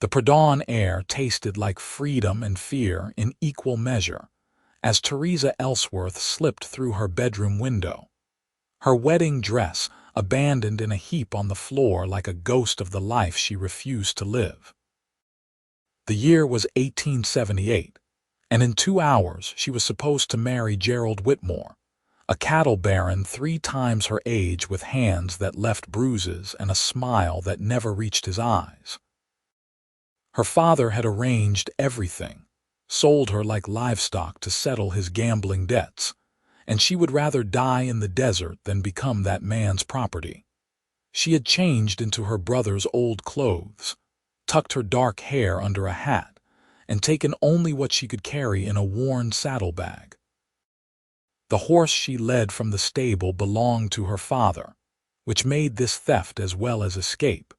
The pre-dawn air tasted like freedom and fear in equal measure as Theresa Ellsworth slipped through her bedroom window. Her wedding dress abandoned in a heap on the floor like a ghost of the life she refused to live. The year was 1878, and in 2 hours she was supposed to marry Gerald Whitmore, a cattle baron 3 times her age with hands that left bruises and a smile that never reached his eyes. Her father had arranged everything, sold her like livestock to settle his gambling debts, and she would rather die in the desert than become that man's property. She had changed into her brother's old clothes, tucked her dark hair under a hat, and taken only what she could carry in a worn saddlebag. The horse she led from the stable belonged to her father, which made this theft as well as escape.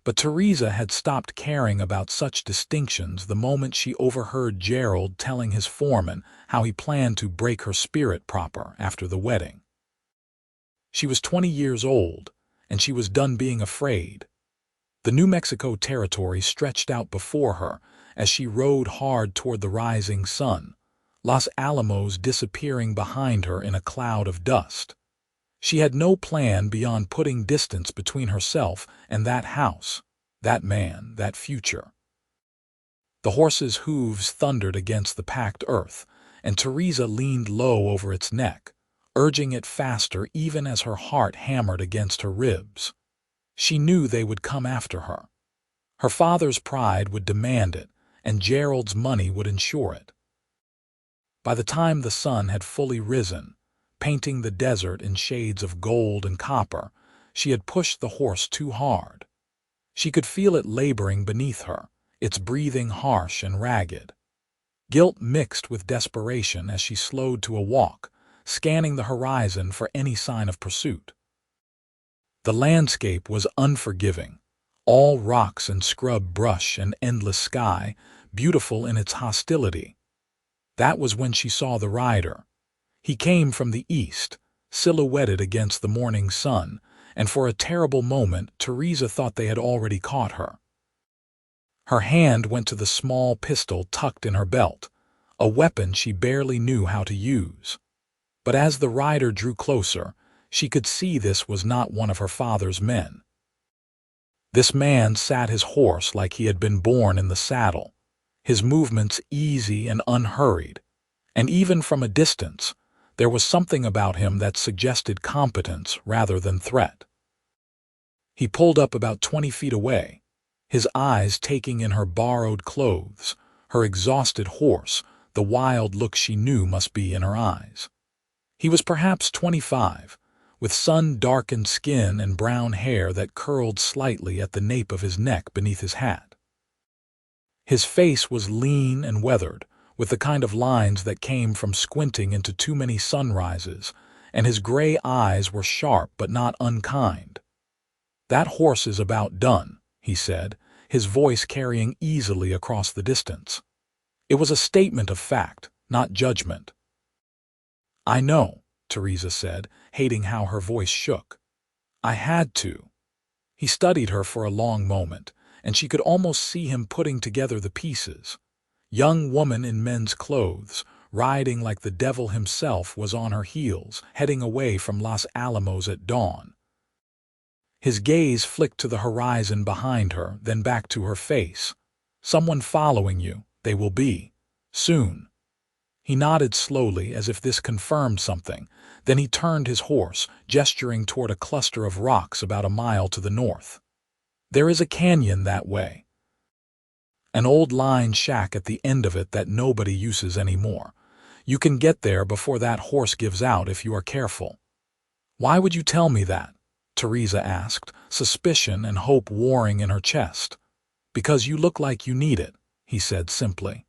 But Theresa had stopped caring about such distinctions the moment she overheard Gerald telling his foreman how he planned to break her spirit proper after the wedding. She was 20 years old, and she was done being afraid. The New Mexico territory stretched out before her as she rode hard toward the rising sun, Los Alamos disappearing behind her in a cloud of dust. She had no plan beyond putting distance between herself and that house, that man, that future. The horse's hooves thundered against the packed earth, and Theresa leaned low over its neck, urging it faster even as her heart hammered against her ribs. She knew they would come after her. Her father's pride would demand it, and Gerald's money would ensure it. By the time the sun had fully risen, painting the desert in shades of gold and copper, she had pushed the horse too hard. She could feel it laboring beneath her, its breathing harsh and ragged. Guilt mixed with desperation as she slowed to a walk, scanning the horizon for any sign of pursuit. The landscape was unforgiving, all rocks and scrub brush and endless sky, beautiful in its hostility. That was when she saw the rider. He came from the east, silhouetted against the morning sun, and for a terrible moment Theresa thought they had already caught her. Her hand went to the small pistol tucked in her belt, a weapon she barely knew how to use. But as the rider drew closer, she could see this was not one of her father's men. This man sat his horse like he had been born in the saddle, his movements easy and unhurried, and even from a distance, there was something about him that suggested competence rather than threat. He pulled up about 20 feet away, his eyes taking in her borrowed clothes, her exhausted horse, the wild look she knew must be in her eyes. He was perhaps 25, with sun-darkened skin and brown hair that curled slightly at the nape of his neck beneath his hat. His face was lean and weathered, with the kind of lines that came from squinting into too many sunrises, and his gray eyes were sharp but not unkind. "That horse is about done," he said, his voice carrying easily across the distance. It was a statement of fact, not judgment. "I know," Theresa said, hating how her voice shook. "I had to." He studied her for a long moment, and she could almost see him putting together the pieces. Young woman in men's clothes, riding like the devil himself, was on her heels, heading away from Los Alamos at dawn. His gaze flicked to the horizon behind her, then back to her face. "Someone following you, they will be. Soon." He nodded slowly as if this confirmed something, then he turned his horse, gesturing toward a cluster of rocks about a mile to the north. "There is a canyon that way. An old line shack at the end of it that nobody uses anymore. You can get there before that horse gives out if you are careful." "Why would you tell me that?" Theresa asked, suspicion and hope warring in her chest. "Because you look like you need it," he said simply.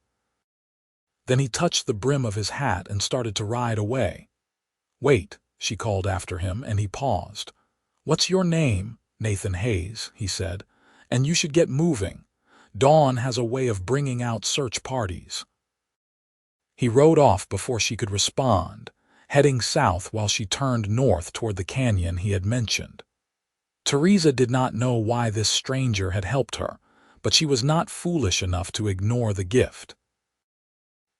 Then he touched the brim of his hat and started to ride away. "Wait," she called after him, and he paused. "What's your name?" "Nathan Hayes," he said. "And you should get moving. Dawn has a way of bringing out search parties." He rode off before she could respond, heading south while she turned north toward the canyon he had mentioned. Theresa did not know why this stranger had helped her, but she was not foolish enough to ignore the gift.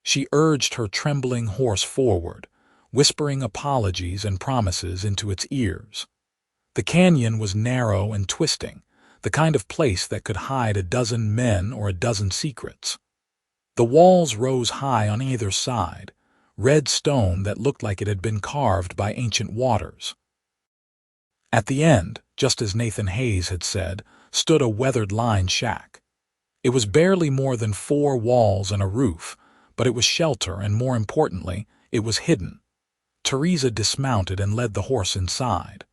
She urged her trembling horse forward, whispering apologies and promises into its ears. The canyon was narrow and twisting, the kind of place that could hide a dozen men or a dozen secrets. The walls rose high on either side, red stone that looked like it had been carved by ancient waters. At the end, just as Nathan Hayes had said, stood a weathered-lined shack. It was barely more than 4 walls and a roof, but it was shelter and, more importantly, it was hidden. Theresa dismounted and led the horse inside.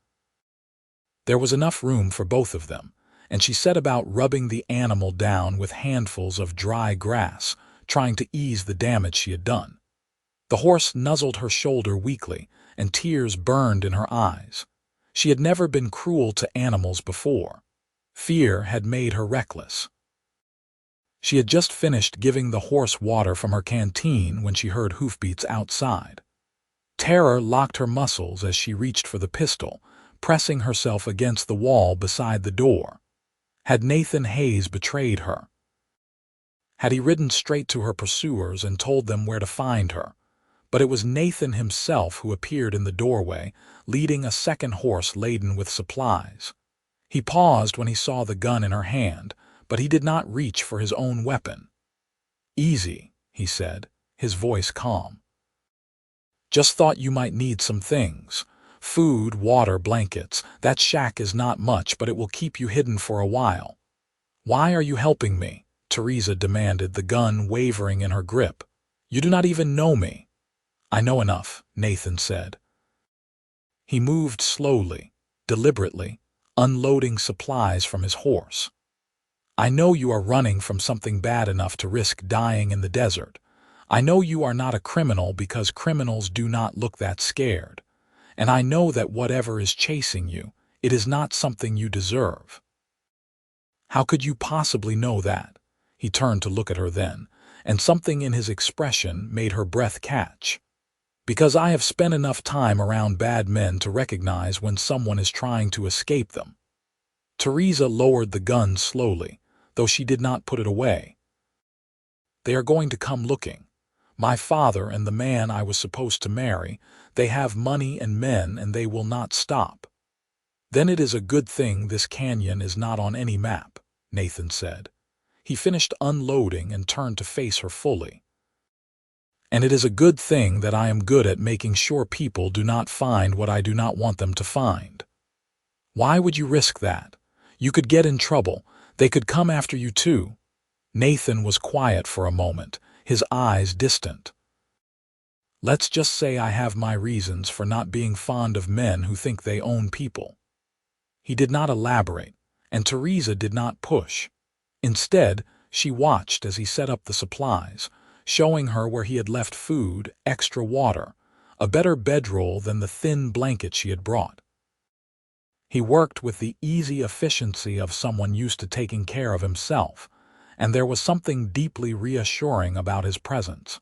There was enough room for both of them, and she set about rubbing the animal down with handfuls of dry grass, trying to ease the damage she had done. The horse nuzzled her shoulder weakly, and tears burned in her eyes. She had never been cruel to animals before. Fear had made her reckless. She had just finished giving the horse water from her canteen when she heard hoofbeats outside. Terror locked her muscles as she reached for the pistol, pressing herself against the wall beside the door. Had Nathan Hayes betrayed her? Had he ridden straight to her pursuers and told them where to find her? But it was Nathan himself who appeared in the doorway, leading a second horse laden with supplies. He paused when he saw the gun in her hand, but he did not reach for his own weapon. "Easy," he said, his voice calm. "Just thought you might need some things. Food, water, blankets. That shack is not much, but it will keep you hidden for a while." "Why are you helping me?" Theresa demanded, the gun wavering in her grip. "You do not even know me." "I know enough," Nathan said. He moved slowly, deliberately, unloading supplies from his horse. "I know you are running from something bad enough to risk dying in the desert. I know you are not a criminal because criminals do not look that scared. And I know that whatever is chasing you, it is not something you deserve." "How could you possibly know that?" He turned to look at her then, and something in his expression made her breath catch. "Because I have spent enough time around bad men to recognize when someone is trying to escape them." Theresa lowered the gun slowly, though she did not put it away. "They are going to come looking. My father and the man I was supposed to marry, they have money and men, and they will not stop." "Then it is a good thing this canyon is not on any map," Nathan said. He finished unloading and turned to face her fully. "And it is a good thing that I am good at making sure people do not find what I do not want them to find." "Why would you risk that? You could get in trouble. They could come after you too." Nathan was quiet for a moment, his eyes distant. "Let's just say I have my reasons for not being fond of men who think they own people." He did not elaborate, and Theresa did not push. Instead, she watched as he set up the supplies, showing her where he had left food, extra water, a better bedroll than the thin blanket she had brought. He worked with the easy efficiency of someone used to taking care of himself, and there was something deeply reassuring about his presence.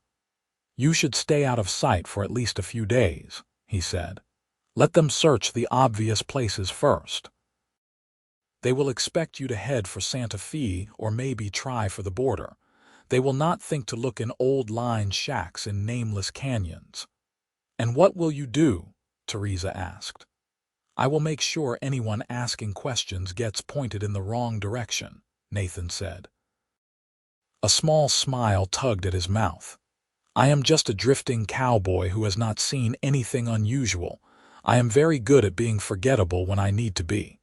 "You should stay out of sight for at least a few days," he said. "Let them search the obvious places first. They will expect you to head for Santa Fe or maybe try for the border. They will not think to look in old-line shacks in nameless canyons." "And what will you do?" Theresa asked. "I will make sure anyone asking questions gets pointed in the wrong direction," Nathan said. A small smile tugged at his mouth. "I am just a drifting cowboy who has not seen anything unusual. I am very good at being forgettable when I need to be."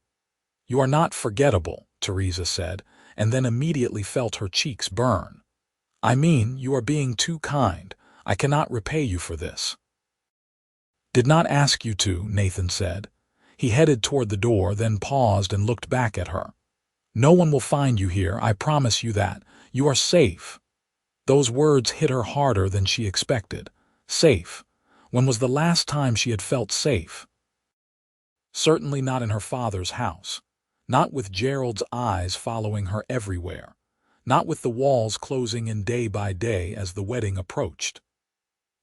"You are not forgettable," Theresa said, and then immediately felt her cheeks burn. "I mean, you are being too kind. I cannot repay you for this." "Did not ask you to," Nathan said. He headed toward the door, then paused and looked back at her. "No one will find you here, I promise you that. You are safe." Those words hit her harder than she expected. Safe. When was the last time she had felt safe? Certainly not in her father's house. Not with Gerald's eyes following her everywhere. Not with the walls closing in day by day as the wedding approached.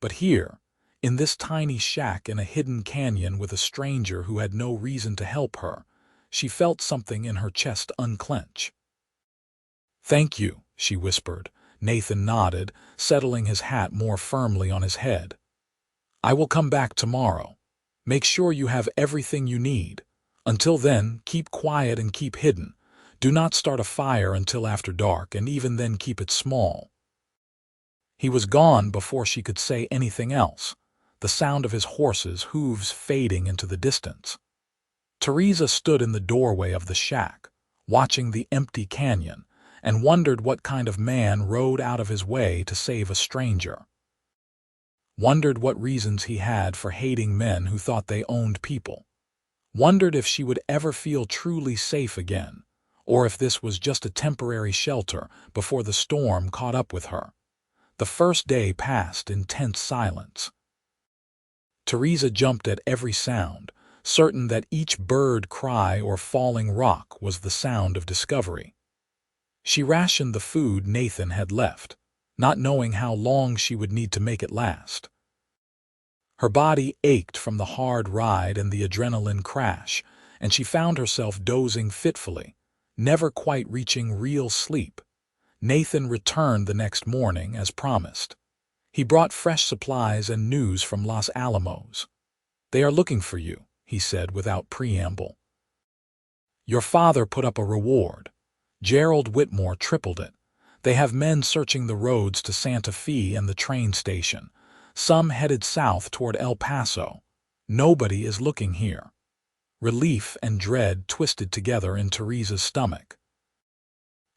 But here, in this tiny shack in a hidden canyon with a stranger who had no reason to help her, she felt something in her chest unclench. "Thank you," she whispered. Nathan nodded, settling his hat more firmly on his head. "I will come back tomorrow. Make sure you have everything you need. Until then, keep quiet and keep hidden. Do not start a fire until after dark, and even then keep it small." He was gone before she could say anything else, the sound of his horse's hooves fading into the distance. Theresa stood in the doorway of the shack, watching the empty canyon, and wondered what kind of man rode out of his way to save a stranger. Wondered what reasons he had for hating men who thought they owned people. Wondered if she would ever feel truly safe again, or if this was just a temporary shelter before the storm caught up with her. The first day passed in tense silence. Theresa jumped at every sound, certain that each bird cry or falling rock was the sound of discovery. She rationed the food Nathan had left, not knowing how long she would need to make it last. Her body ached from the hard ride and the adrenaline crash, and she found herself dozing fitfully, never quite reaching real sleep. Nathan returned the next morning as promised. He brought fresh supplies and news from Los Alamos. "They are looking for you," he said without preamble. "Your father put up a reward. Gerald Whitmore tripled it. They have men searching the roads to Santa Fe and the train station. Some headed south toward El Paso. Nobody is looking here." Relief and dread twisted together in Theresa's stomach.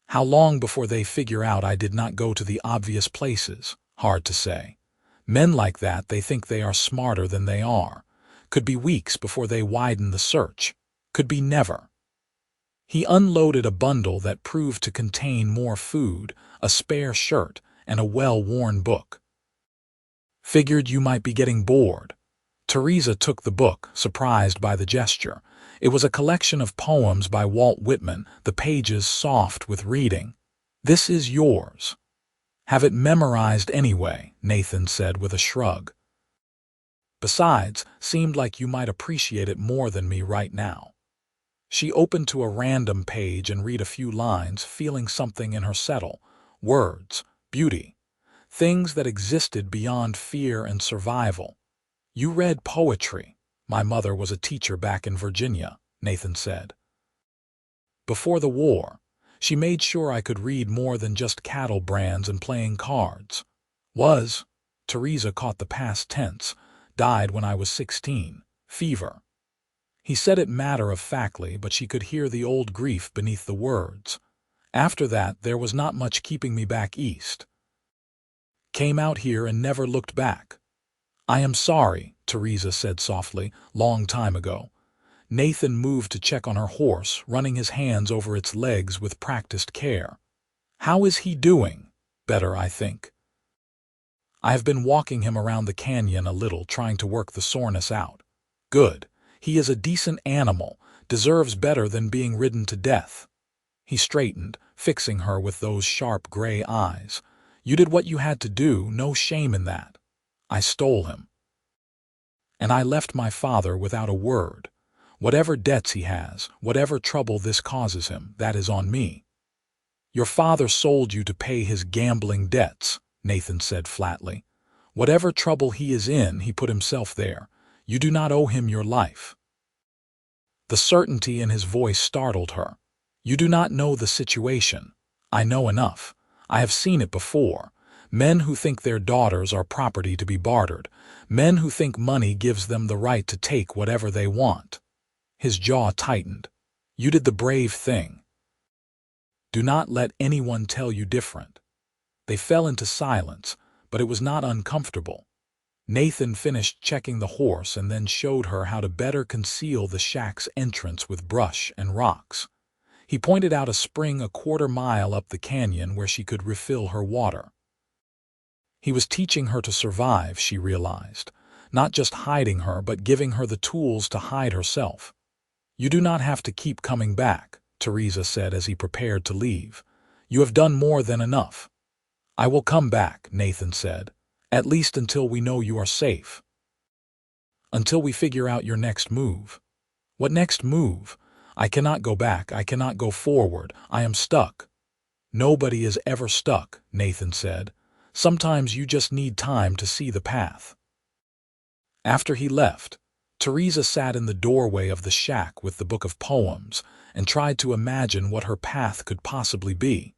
How long before they figure out I did not go to the obvious places? Hard to say. Men like that, they think they are smarter than they are. Could be weeks before they widen the search. Could be never. He unloaded a bundle that proved to contain more food, a spare shirt, and a well-worn book. "Figured you might be getting bored." Theresa took the book, surprised by the gesture. It was a collection of poems by Walt Whitman, the pages soft with reading. "This is yours." "Have it memorized anyway," Nathan said with a shrug. "Besides, seemed like you might appreciate it more than me right now." She opened to a random page and read a few lines, feeling something in her settle. Words, beauty, things that existed beyond fear and survival. "You read poetry." "My mother was a teacher back in Virginia," Nathan said. "Before the war, she made sure I could read more than just cattle brands and playing cards." "Was." Theresa caught the past tense. "Died when I was 16. Fever." He said it matter-of-factly, but she could hear the old grief beneath the words. "After that, there was not much keeping me back east. Came out here and never looked back." "I am sorry," Theresa said softly, "long time ago." Nathan moved to check on her horse, running his hands over its legs with practiced care. "How is he doing?" "Better, I think. I have been walking him around the canyon a little, trying to work the soreness out." "Good. He is a decent animal, deserves better than being ridden to death." He straightened, fixing her with those sharp gray eyes. "You did what you had to do, no shame in that. I stole him. And I left my father without a word. Whatever debts he has, whatever trouble this causes him, that is on me." "Your father sold you to pay his gambling debts," Nathan said flatly. "Whatever trouble he is in, he put himself there. You do not owe him your life." The certainty in his voice startled her. "You do not know the situation. I know enough. I have seen it before. Men who think their daughters are property to be bartered. Men who think money gives them the right to take whatever they want." His jaw tightened. "You did the brave thing. Do not let anyone tell you different." They fell into silence, but it was not uncomfortable. Nathan finished checking the horse and then showed her how to better conceal the shack's entrance with brush and rocks. He pointed out a spring a quarter-mile up the canyon where she could refill her water. He was teaching her to survive, she realized, not just hiding her but giving her the tools to hide herself. "You do not have to keep coming back," Theresa said as he prepared to leave. "You have done more than enough." "I will come back," Nathan said, "at least until we know you are safe. Until we figure out your next move." "What next move? I cannot go back, I cannot go forward, I am stuck." "Nobody is ever stuck," Nathan said. "Sometimes you just need time to see the path." After he left, Theresa sat in the doorway of the shack with the book of poems and tried to imagine what her path could possibly be.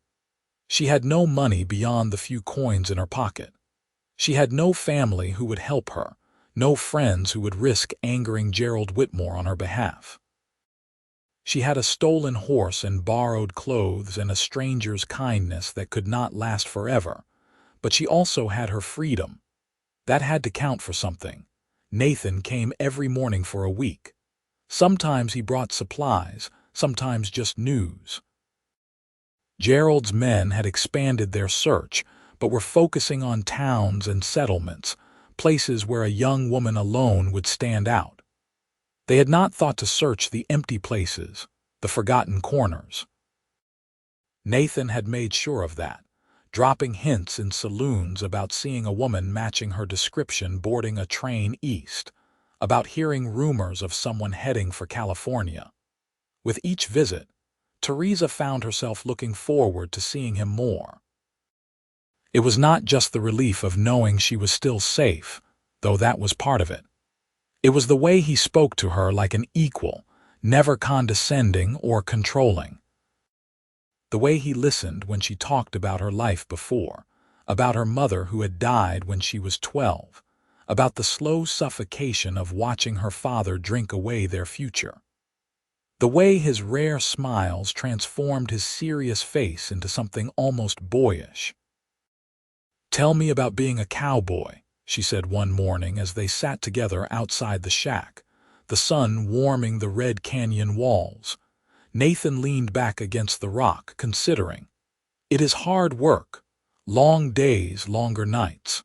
She had no money beyond the few coins in her pocket. She had no family who would help her, no friends who would risk angering Gerald Whitmore on her behalf. She had a stolen horse and borrowed clothes and a stranger's kindness that could not last forever, but she also had her freedom. That had to count for something. Nathan came every morning for a week. Sometimes he brought supplies, sometimes just news. Gerald's men had expanded their search, but were focusing on towns and settlements, places where a young woman alone would stand out. They had not thought to search the empty places, the forgotten corners. Nathan had made sure of that, dropping hints in saloons about seeing a woman matching her description boarding a train east, about hearing rumors of someone heading for California. With each visit, Theresa found herself looking forward to seeing him more. It was not just the relief of knowing she was still safe, though that was part of it. It was the way he spoke to her like an equal, never condescending or controlling. The way he listened when she talked about her life before, about her mother who had died when she was 12, about the slow suffocation of watching her father drink away their future. The way his rare smiles transformed his serious face into something almost boyish. "Tell me about being a cowboy," she said one morning as they sat together outside the shack, the sun warming the red canyon walls. Nathan leaned back against the rock, considering. "It is hard work. Long days, longer nights.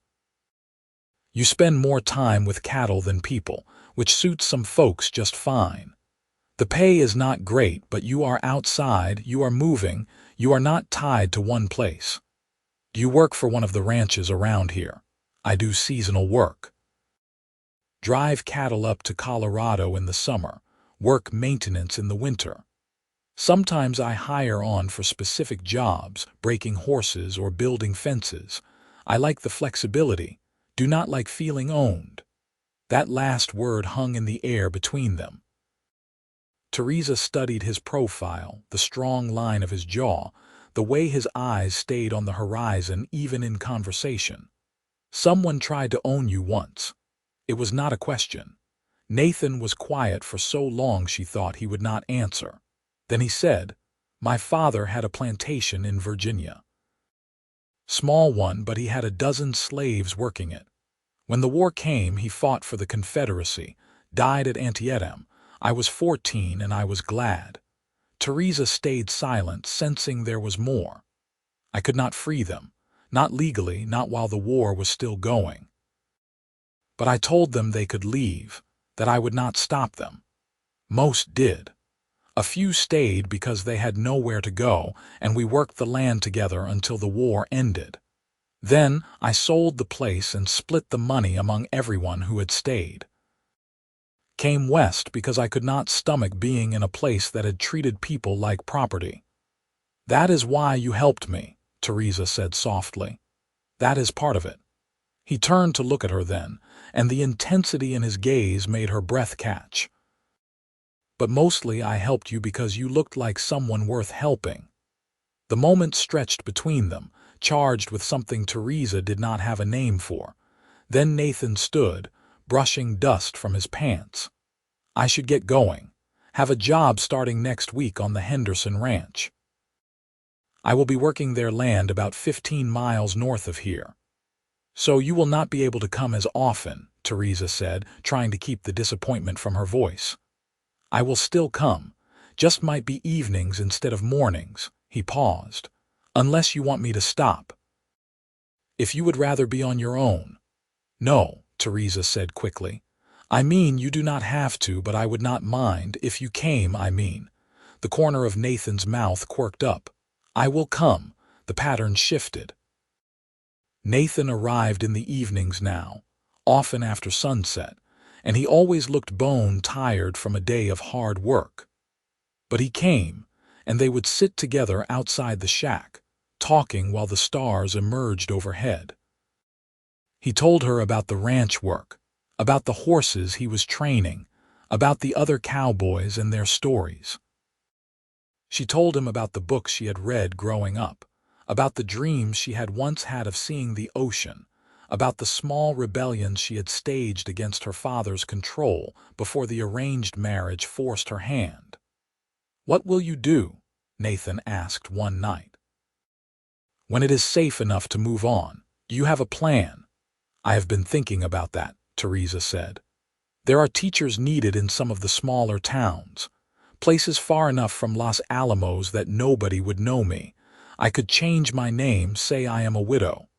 You spend more time with cattle than people, which suits some folks just fine. The pay is not great, but you are outside, you are moving, you are not tied to one place. Do you work for one of the ranches around here? I do seasonal work. Drive cattle up to Colorado in the summer, work maintenance in the winter. Sometimes I hire on for specific jobs, breaking horses or building fences. I like the flexibility, do not like feeling owned." That last word hung in the air between them. Theresa studied his profile, the strong line of his jaw, the way his eyes stayed on the horizon even in conversation. Someone tried to own you once. It was not a question. Nathan was quiet for so long she thought he would not answer. Then he said, "My father had a plantation in Virginia. Small one, but he had a dozen slaves working it. When the war came, he fought for the Confederacy, died at Antietam. I was 14 and I was glad." Theresa stayed silent, sensing there was more. "I could not free them, not legally, not while the war was still going. But I told them they could leave, that I would not stop them. Most did. A few stayed because they had nowhere to go, and we worked the land together until the war ended. Then I sold the place and split the money among everyone who had stayed. Came west because I could not stomach being in a place that had treated people like property." "That is why you helped me," Theresa said softly. "That is part of it." He turned to look at her then, and the intensity in his gaze made her breath catch. "But mostly I helped you because you looked like someone worth helping." The moment stretched between them, charged with something Theresa did not have a name for. Then Nathan stood, brushing dust from his pants. "I should get going. Have a job starting next week on the Henderson Ranch. I will be working their land about 15 miles north of here. So you will not be able to come as often," Theresa said, trying to keep the disappointment from her voice. "I will still come, just might be evenings instead of mornings." He paused. "Unless you want me to stop. If you would rather be on your own." "No," Theresa said quickly. "I mean you do not have to, but I would not mind if you came, I mean." The corner of Nathan's mouth quirked up. "I will come." The pattern shifted. Nathan arrived in the evenings now, often after sunset, and he always looked bone-tired from a day of hard work. But he came, and they would sit together outside the shack, talking while the stars emerged overhead. He told her about the ranch work, about the horses he was training, about the other cowboys and their stories. She told him about the books she had read growing up, about the dreams she had once had of seeing the ocean, about the small rebellions she had staged against her father's control before the arranged marriage forced her hand. "What will you do?" Nathan asked one night. "When it is safe enough to move on. Do you have a plan?" "I have been thinking about that," Theresa said. "There are teachers needed in some of the smaller towns, places far enough from Los Alamos that nobody would know me. I could change my name, say I am a widow.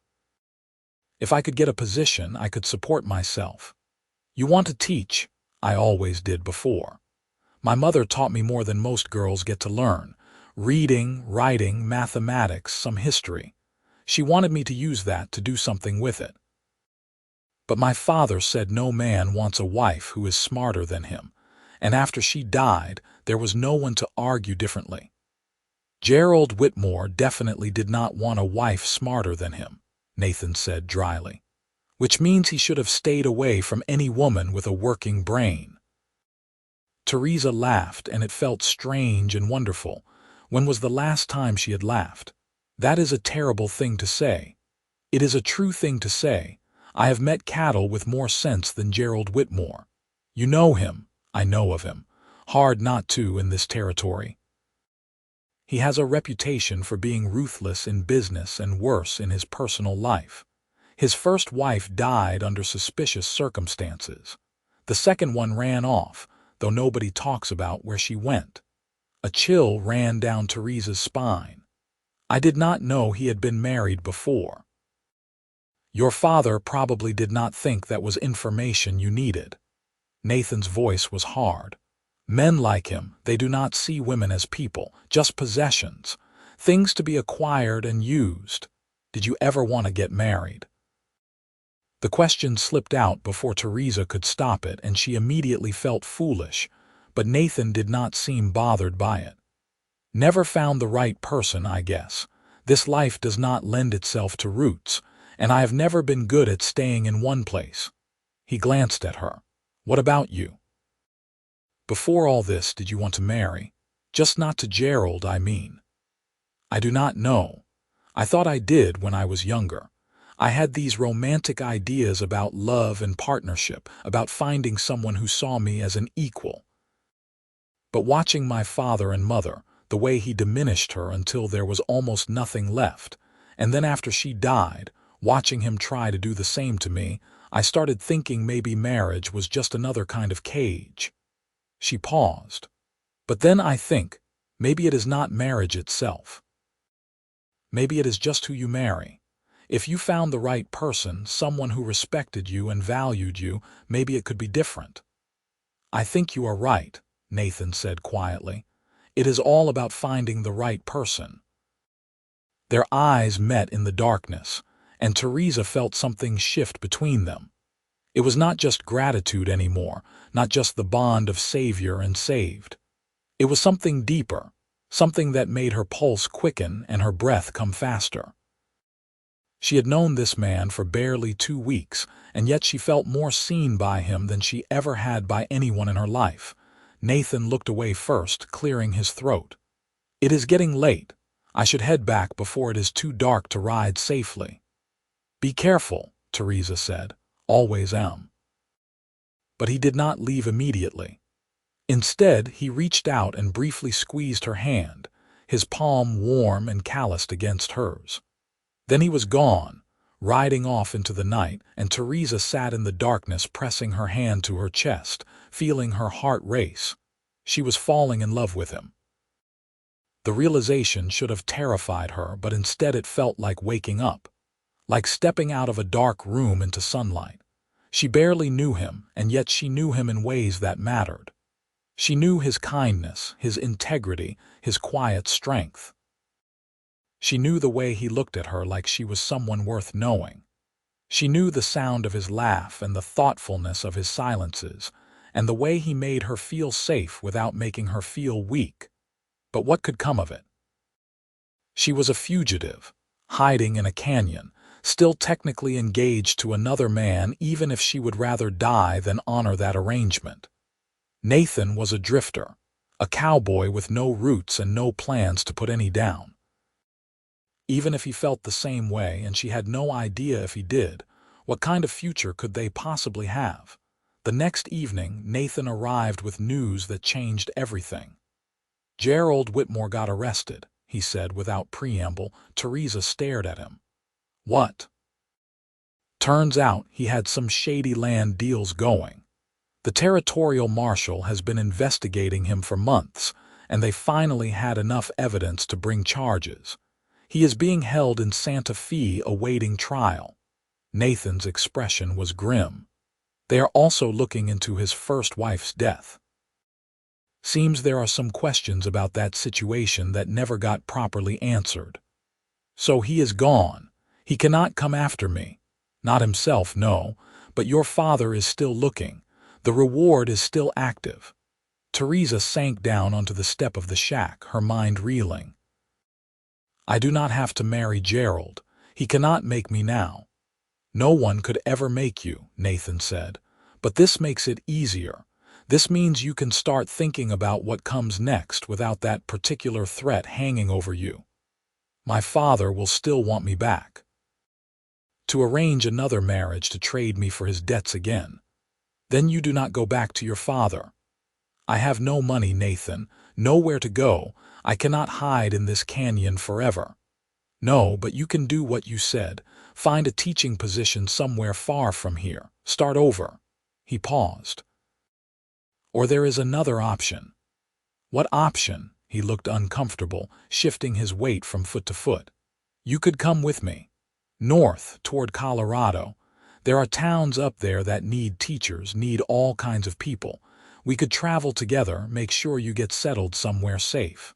If I could get a position, I could support myself. You want to teach? I always did before. My mother taught me more than most girls get to learn. Reading, writing, mathematics, some history. She wanted me to use that to do something with it. But my father said no man wants a wife who is smarter than him, and after she died, there was no one to argue differently. Gerald Whitmore definitely did not want a wife smarter than him, Nathan said dryly, which means he should have stayed away from any woman with a working brain. Theresa laughed, and it felt strange and wonderful. When was the last time she had laughed? That is a terrible thing to say. It is a true thing to say. I have met cattle with more sense than Gerald Whitmore. You know him. I know of him. Hard not to in this territory. He has a reputation for being ruthless in business and worse in his personal life. His first wife died under suspicious circumstances. The second one ran off, though nobody talks about where she went. A chill ran down Theresa's spine. I did not know he had been married before. Your father probably did not think that was information you needed. Nathan's voice was hard. Men like him, they do not see women as people, just possessions, things to be acquired and used. Did you ever want to get married? The question slipped out before Theresa could stop it, and she immediately felt foolish, but Nathan did not seem bothered by it. Never found the right person, I guess. This life does not lend itself to roots, and I have never been good at staying in one place. He glanced at her. What about you? Before all this, did you want to marry? Just not to Gerald, I mean. I do not know. I thought I did when I was younger. I had these romantic ideas about love and partnership, about finding someone who saw me as an equal. But watching my father and mother, the way he diminished her until there was almost nothing left, and then after she died, watching him try to do the same to me, I started thinking maybe marriage was just another kind of cage. She paused. But then I think, maybe it is not marriage itself. Maybe it is just who you marry. If you found the right person, someone who respected you and valued you, maybe it could be different. I think you are right, Nathan said quietly. It is all about finding the right person. Their eyes met in the darkness, and Theresa felt something shift between them. It was not just gratitude anymore, not just the bond of savior and saved. It was something deeper, something that made her pulse quicken and her breath come faster. She had known this man for barely 2 weeks, and yet she felt more seen by him than she ever had by anyone in her life. Nathan looked away first, clearing his throat. It is getting late. I should head back before it is too dark to ride safely. Be careful, Theresa said. Always am. But he did not leave immediately. Instead, he reached out and briefly squeezed her hand, his palm warm and calloused against hers. Then he was gone, riding off into the night, and Theresa sat in the darkness, pressing her hand to her chest, feeling her heart race. She was falling in love with him. The realization should have terrified her, but instead it felt like waking up, like stepping out of a dark room into sunlight. She barely knew him, and yet she knew him in ways that mattered. She knew his kindness, his integrity, his quiet strength. She knew the way he looked at her like she was someone worth knowing. She knew the sound of his laugh and the thoughtfulness of his silences, and the way he made her feel safe without making her feel weak. But what could come of it? She was a fugitive, hiding in a canyon, still technically engaged to another man even if she would rather die than honor that arrangement. Nathan was a drifter, a cowboy with no roots and no plans to put any down. Even if he felt the same way and she had no idea if he did, what kind of future could they possibly have? The next evening, Nathan arrived with news that changed everything. "Gerald Whitmore got arrested," he said without preamble. Theresa stared at him. "What?" "Turns out he had some shady land deals going. The territorial marshal has been investigating him for months, and they finally had enough evidence to bring charges. He is being held in Santa Fe awaiting trial." Nathan's expression was grim. "They are also looking into his first wife's death. Seems there are some questions about that situation that never got properly answered. So he is gone. He cannot come after me. Not himself, no, but your father is still looking. The reward is still active." Theresa sank down onto the step of the shack, her mind reeling. "I do not have to marry Gerald. He cannot make me now." "No one could ever make you," Nathan said. "But this makes it easier. This means you can start thinking about what comes next without that particular threat hanging over you. My father will still want me back. To arrange another marriage to trade me for his debts again. Then you do not go back to your father." "I have no money, Nathan, nowhere to go. I cannot hide in this canyon forever." "No, but you can do what you said. Find a teaching position somewhere far from here. Start over." He paused. "Or there is another option." "What option?" He looked uncomfortable, shifting his weight from foot to foot. "You could come with me. North, toward Colorado. There are towns up there that need teachers, need all kinds of people. We could travel together, make sure you get settled somewhere safe.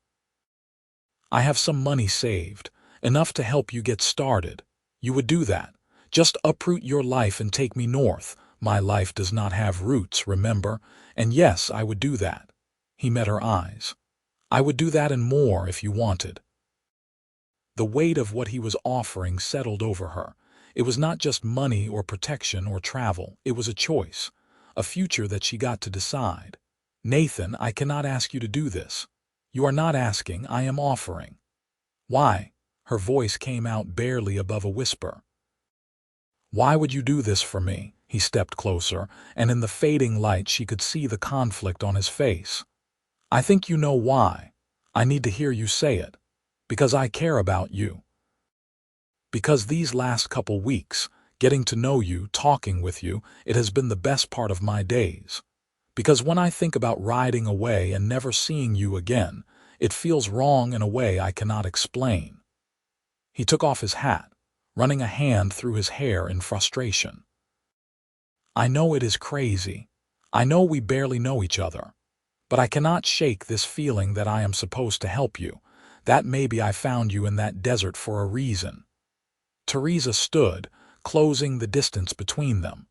I have some money saved, enough to help you get started. You would do that. Just uproot your life and take me north. My life does not have roots, remember? And yes, I would do that." He met her eyes. "I would do that and more if you wanted." The weight of what he was offering settled over her. It was not just money or protection or travel. It was a choice, a future that she got to decide. "Nathan, I cannot ask you to do this." "You are not asking, I am offering." "Why?" Her voice came out barely above a whisper. "Why would you do this for me?" He stepped closer, and in the fading light she could see the conflict on his face. "I think you know why. I need to hear you say it. Because I care about you. Because these last couple weeks, getting to know you, talking with you, it has been the best part of my days. Because when I think about riding away and never seeing you again, it feels wrong in a way I cannot explain." He took off his hat, running a hand through his hair in frustration. "I know it is crazy. I know we barely know each other. But I cannot shake this feeling that I am supposed to help you, that maybe I found you in that desert for a reason." Theresa stood, closing the distance between them.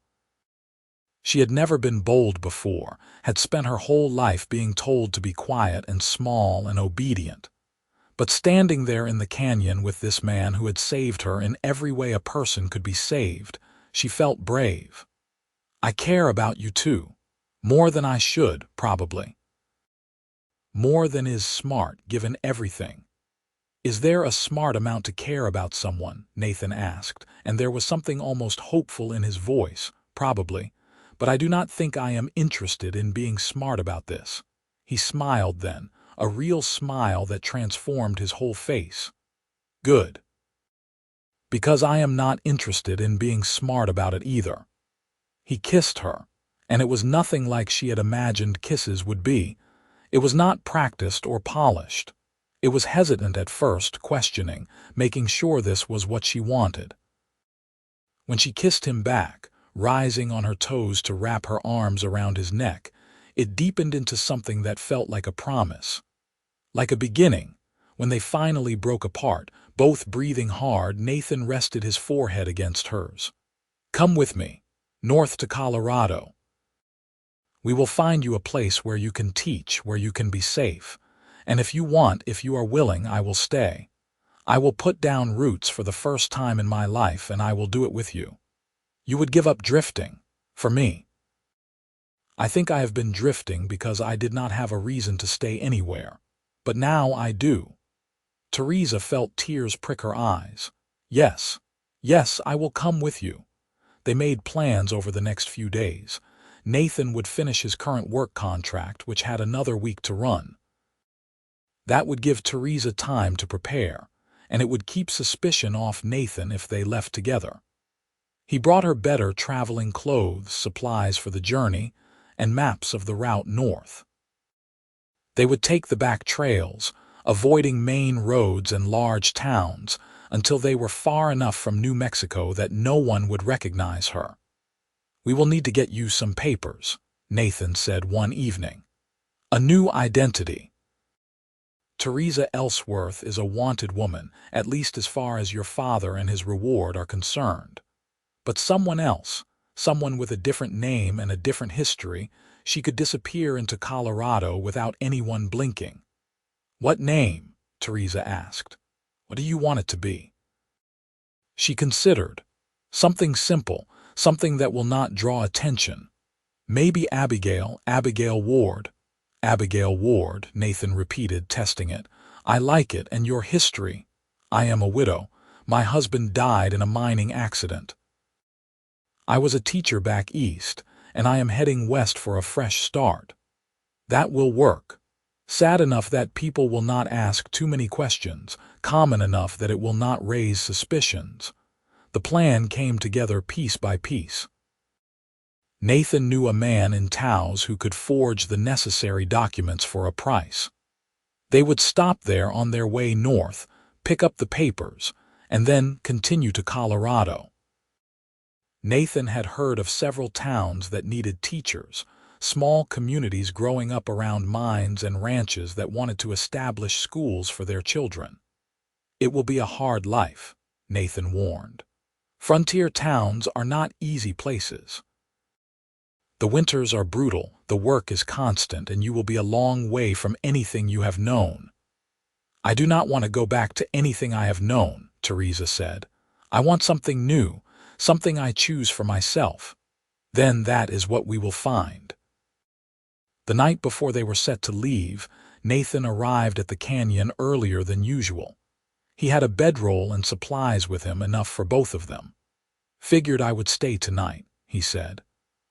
She had never been bold before, had spent her whole life being told to be quiet and small and obedient. But standing there in the canyon with this man who had saved her in every way a person could be saved, she felt brave. "I care about you too. More than I should, probably. More than is smart, given everything." "Is there a smart amount to care about someone?" Nathan asked, and there was something almost hopeful in his voice. "Probably. But I do not think I am interested in being smart about this." He smiled then, a real smile that transformed his whole face. "Good. Because I am not interested in being smart about it either." He kissed her, and it was nothing like she had imagined kisses would be. It was not practiced or polished. It was hesitant at first, questioning, making sure this was what she wanted. When she kissed him back, rising on her toes to wrap her arms around his neck, it deepened into something that felt like a promise. Like a beginning. When they finally broke apart, both breathing hard, Nathan rested his forehead against hers. "Come with me. North to Colorado. We will find you a place where you can teach, where you can be safe. And if you want, if you are willing, I will stay. I will put down roots for the first time in my life, and I will do it with you. You would give up drifting. For me. I think I have been drifting because I did not have a reason to stay anywhere. But now I do. Theresa felt tears prick her eyes. Yes, yes, I will come with you. They made plans over the next few days. Nathan would finish his current work contract, which had another week to run. That would give Theresa time to prepare, and it would keep suspicion off Nathan if they left together. He brought her better traveling clothes, supplies for the journey, and maps of the route north. They would take the back trails, avoiding main roads and large towns, until they were far enough from New Mexico that no one would recognize her. "We will need to get you some papers," Nathan said one evening. "A new identity. Theresa Ellsworth is a wanted woman, at least as far as your father and his reward are concerned. But someone else, someone with a different name and a different history, she could disappear into Colorado without anyone blinking." "What name?" Theresa asked. "What do you want it to be?" She considered. "Something simple, something that will not draw attention. Maybe Abigail Ward." "Abigail Ward," Nathan repeated, testing it. "I like it, and your history. I am a widow. My husband died in a mining accident. I was a teacher back east, and I am heading west for a fresh start. That will work. Sad enough that people will not ask too many questions, common enough that it will not raise suspicions." The plan came together piece by piece. Nathan knew a man in Taos who could forge the necessary documents for a price. They would stop there on their way north, pick up the papers, and then continue to Colorado. Nathan had heard of several towns that needed teachers, small communities growing up around mines and ranches that wanted to establish schools for their children. "It will be a hard life," Nathan warned. "Frontier towns are not easy places. The winters are brutal, the work is constant, and you will be a long way from anything you have known." "I do not want to go back to anything I have known," Theresa said. "I want something new, something I choose for myself. Then that is what we will find." The night before they were set to leave, Nathan arrived at the canyon earlier than usual. He had a bedroll and supplies with him, enough for both of them. "Figured I would stay tonight," he said.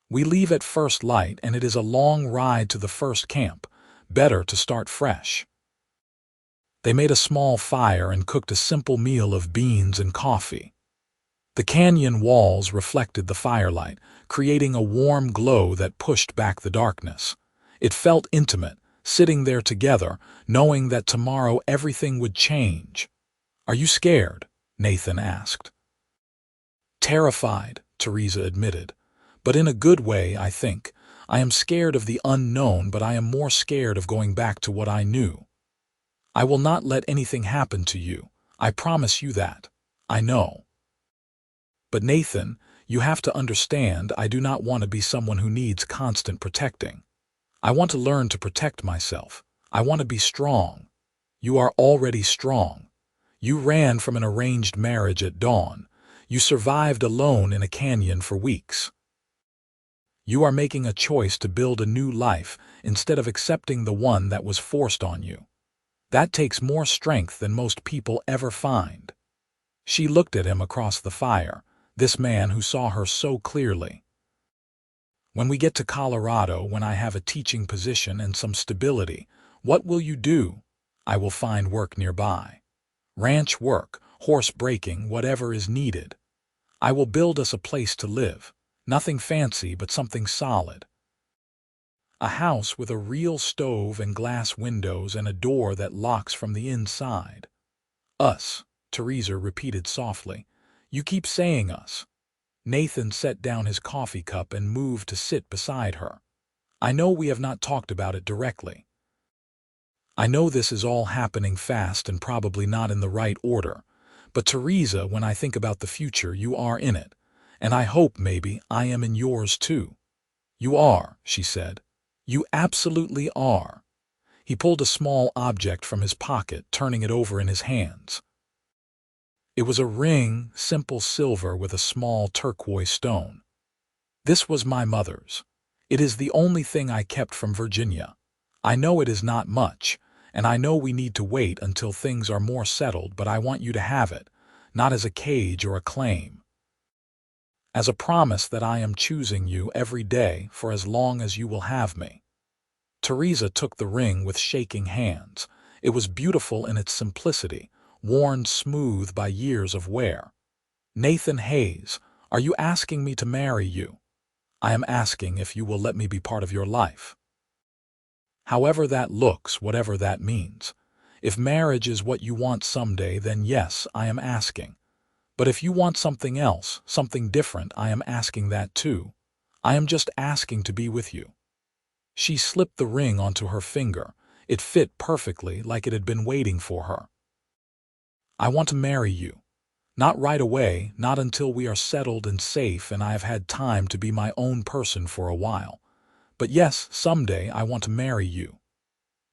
"We leave at first light, and it is a long ride to the first camp. Better to start fresh." They made a small fire and cooked a simple meal of beans and coffee. The canyon walls reflected the firelight, creating a warm glow that pushed back the darkness. It felt intimate, sitting there together, knowing that tomorrow everything would change. "Are you scared?" Nathan asked. "Terrified," Theresa admitted. "But in a good way, I think. I am scared of the unknown, but I am more scared of going back to what I knew. I will not let anything happen to you. I promise you that. I know. But Nathan, you have to understand, I do not want to be someone who needs constant protecting. I want to learn to protect myself. I want to be strong. You are already strong. You ran from an arranged marriage at dawn. You survived alone in a canyon for weeks. You are making a choice to build a new life instead of accepting the one that was forced on you. That takes more strength than most people ever find." She looked at him across the fire, this man who saw her so clearly. "When we get to Colorado, when I have a teaching position and some stability, what will you do?" "I will find work nearby. Ranch work, horse breaking, whatever is needed. I will build us a place to live. Nothing fancy, but something solid. A house with a real stove and glass windows and a door that locks from the inside." "Us," Theresa repeated softly. "You keep saying us." Nathan set down his coffee cup and moved to sit beside her. "I know we have not talked about it directly. I know this is all happening fast and probably not in the right order. But Theresa, when I think about the future, you are in it. And I hope maybe I am in yours too." "You are," she said. "You absolutely are." He pulled a small object from his pocket, turning it over in his hands. It was a ring, simple silver with a small turquoise stone. This was my mother's. It is the only thing I kept from Virginia. I know it is not much, and I know we need to wait until things are more settled, but I want you to have it, not as a cage or a claim. As a promise that I am choosing you every day for as long as you will have me. Theresa took the ring with shaking hands. It was beautiful in its simplicity, worn smooth by years of wear. Nathan Hayes, are you asking me to marry you? I am asking if you will let me be part of your life. However that looks, whatever that means. If marriage is what you want someday, then yes, I am asking. But if you want something else, something different, I am asking that too. I am just asking to be with you. She slipped the ring onto her finger. It fit perfectly, like it had been waiting for her. I want to marry you. Not right away, not until we are settled and safe and I have had time to be my own person for a while. But yes, someday I want to marry you.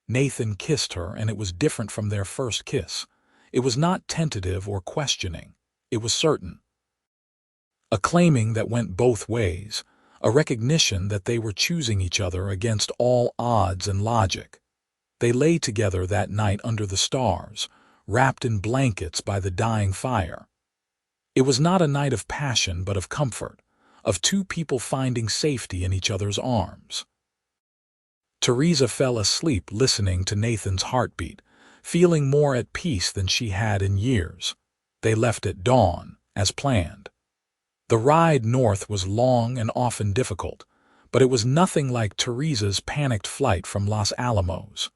Nathan kissed her, and it was different from their first kiss. It was not tentative or questioning. It was certain. A claiming that went both ways, a recognition that they were choosing each other against all odds and logic. They lay together that night under the stars, wrapped in blankets by the dying fire. It was not a night of passion but of comfort, of two people finding safety in each other's arms. Theresa fell asleep listening to Nathan's heartbeat, feeling more at peace than she had in years. They left at dawn, as planned. The ride north was long and often difficult, but it was nothing like Theresa's panicked flight from Los Alamos.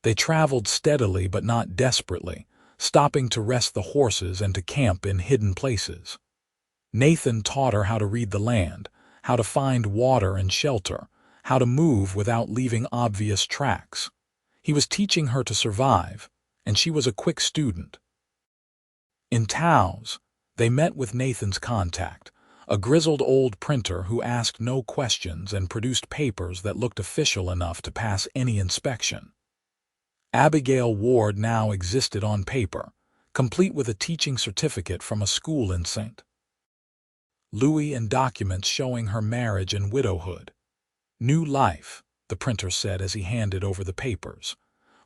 They traveled steadily but not desperately, stopping to rest the horses and to camp in hidden places. Nathan taught her how to read the land, how to find water and shelter, how to move without leaving obvious tracks. He was teaching her to survive, and she was a quick student. In Taos, they met with Nathan's contact, a grizzled old printer who asked no questions and produced papers that looked official enough to pass any inspection. Abigail Ward now existed on paper, complete with a teaching certificate from a school in St. Louis and documents showing her marriage and widowhood. New life, the printer said as he handed over the papers.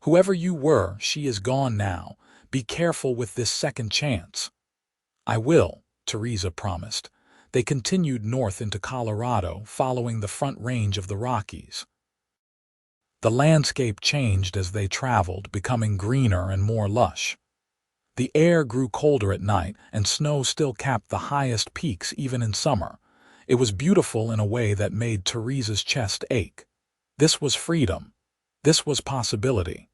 Whoever you were, she is gone now. Be careful with this second chance. I will, Theresa promised. They continued north into Colorado, following the front range of the Rockies. The landscape changed as they traveled, becoming greener and more lush. The air grew colder at night, and snow still capped the highest peaks even in summer. It was beautiful in a way that made Theresa's chest ache. This was freedom. This was possibility.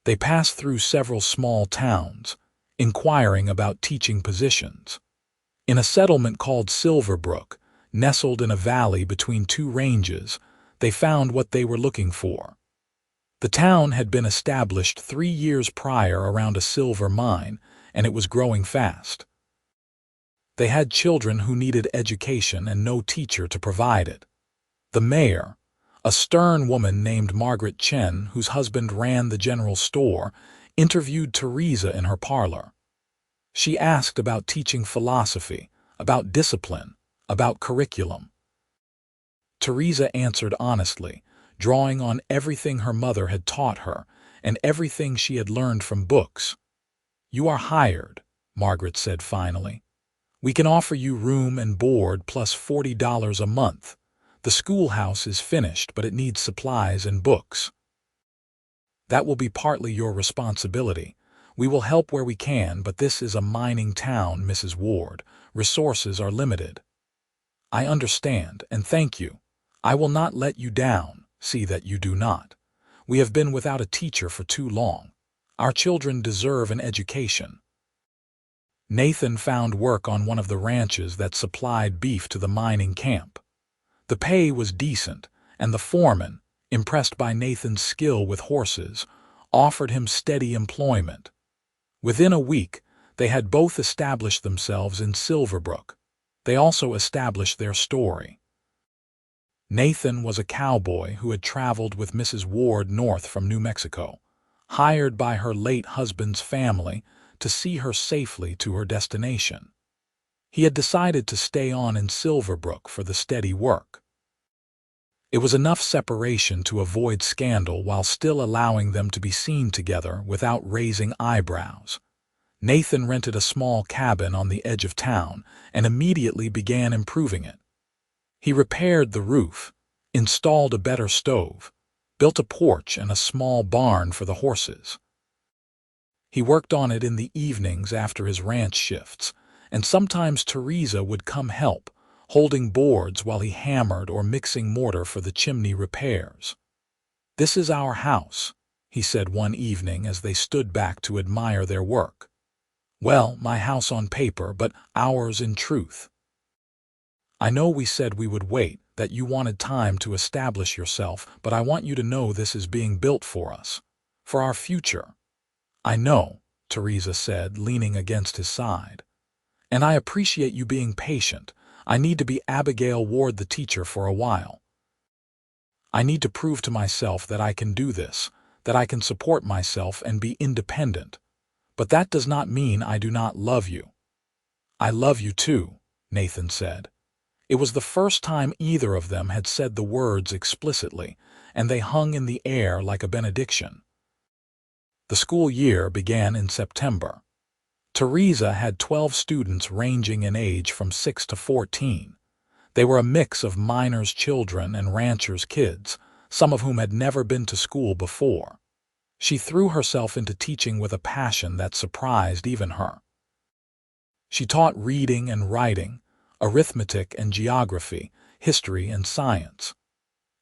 They passed through several small towns, inquiring about teaching positions. In a settlement called Silverbrook, nestled in a valley between two ranges, they found what they were looking for. The town had been established 3 years prior around a silver mine, and it was growing fast. They had children who needed education and no teacher to provide it. The mayor, a stern woman named Margaret Chen, whose husband ran the general store, interviewed Theresa in her parlor. She asked about teaching philosophy, about discipline, about curriculum. Theresa answered honestly, drawing on everything her mother had taught her and everything she had learned from books. You are hired, Margaret said finally. We can offer you room and board plus $40 a month. The schoolhouse is finished, but it needs supplies and books. That will be partly your responsibility. We will help where we can, but this is a mining town, Mrs. Ward. Resources are limited. I understand, and thank you. I will not let you down. See that you do not. We have been without a teacher for too long. Our children deserve an education. Nathan found work on one of the ranches that supplied beef to the mining camp. The pay was decent, and the foreman, impressed by Nathan's skill with horses, offered him steady employment. Within a week, they had both established themselves in Silverbrook. They also established their story. Nathan was a cowboy who had traveled with Mrs. Ward north from New Mexico. Hired by her late husband's family, to see her safely to her destination. He had decided to stay on in Silverbrook for the steady work. It was enough separation to avoid scandal while still allowing them to be seen together without raising eyebrows. Nathan rented a small cabin on the edge of town and immediately began improving it. He repaired the roof, installed a better stove, built a porch and a small barn for the horses. He worked on it in the evenings after his ranch shifts, and sometimes Theresa would come help, holding boards while he hammered or mixing mortar for the chimney repairs. "This is our house," he said one evening as they stood back to admire their work. "Well, my house on paper, but ours in truth. I know we said we would wait, that you wanted time to establish yourself, but I want you to know this is being built for us, for our future." "I know," Theresa said, leaning against his side. "And I appreciate you being patient. I need to be Abigail Ward the teacher for a while. I need to prove to myself that I can do this, that I can support myself and be independent. But that does not mean I do not love you." "I love you too," Nathan said. It was the first time either of them had said the words explicitly, and they hung in the air like a benediction. The school year began in September. Theresa had 12 students ranging in age from 6 to 14. They were a mix of miners' children and ranchers' kids, some of whom had never been to school before. She threw herself into teaching with a passion that surprised even her. She taught reading and writing, arithmetic and geography, history and science.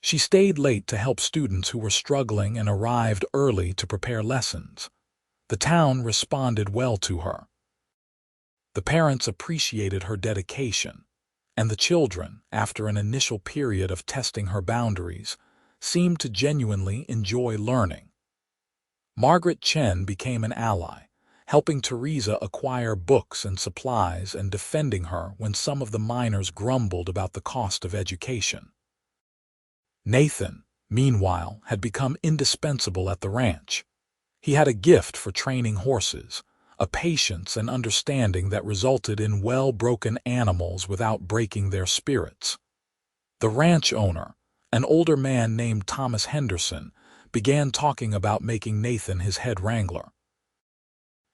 She stayed late to help students who were struggling and arrived early to prepare lessons. The town responded well to her. The parents appreciated her dedication, and the children, after an initial period of testing her boundaries, seemed to genuinely enjoy learning. Margaret Chen became an ally, helping Theresa acquire books and supplies and defending her when some of the miners grumbled about the cost of education. Nathan, meanwhile, had become indispensable at the ranch. He had a gift for training horses, a patience and understanding that resulted in well-broken animals without breaking their spirits. The ranch owner, an older man named Thomas Henderson, began talking about making Nathan his head wrangler.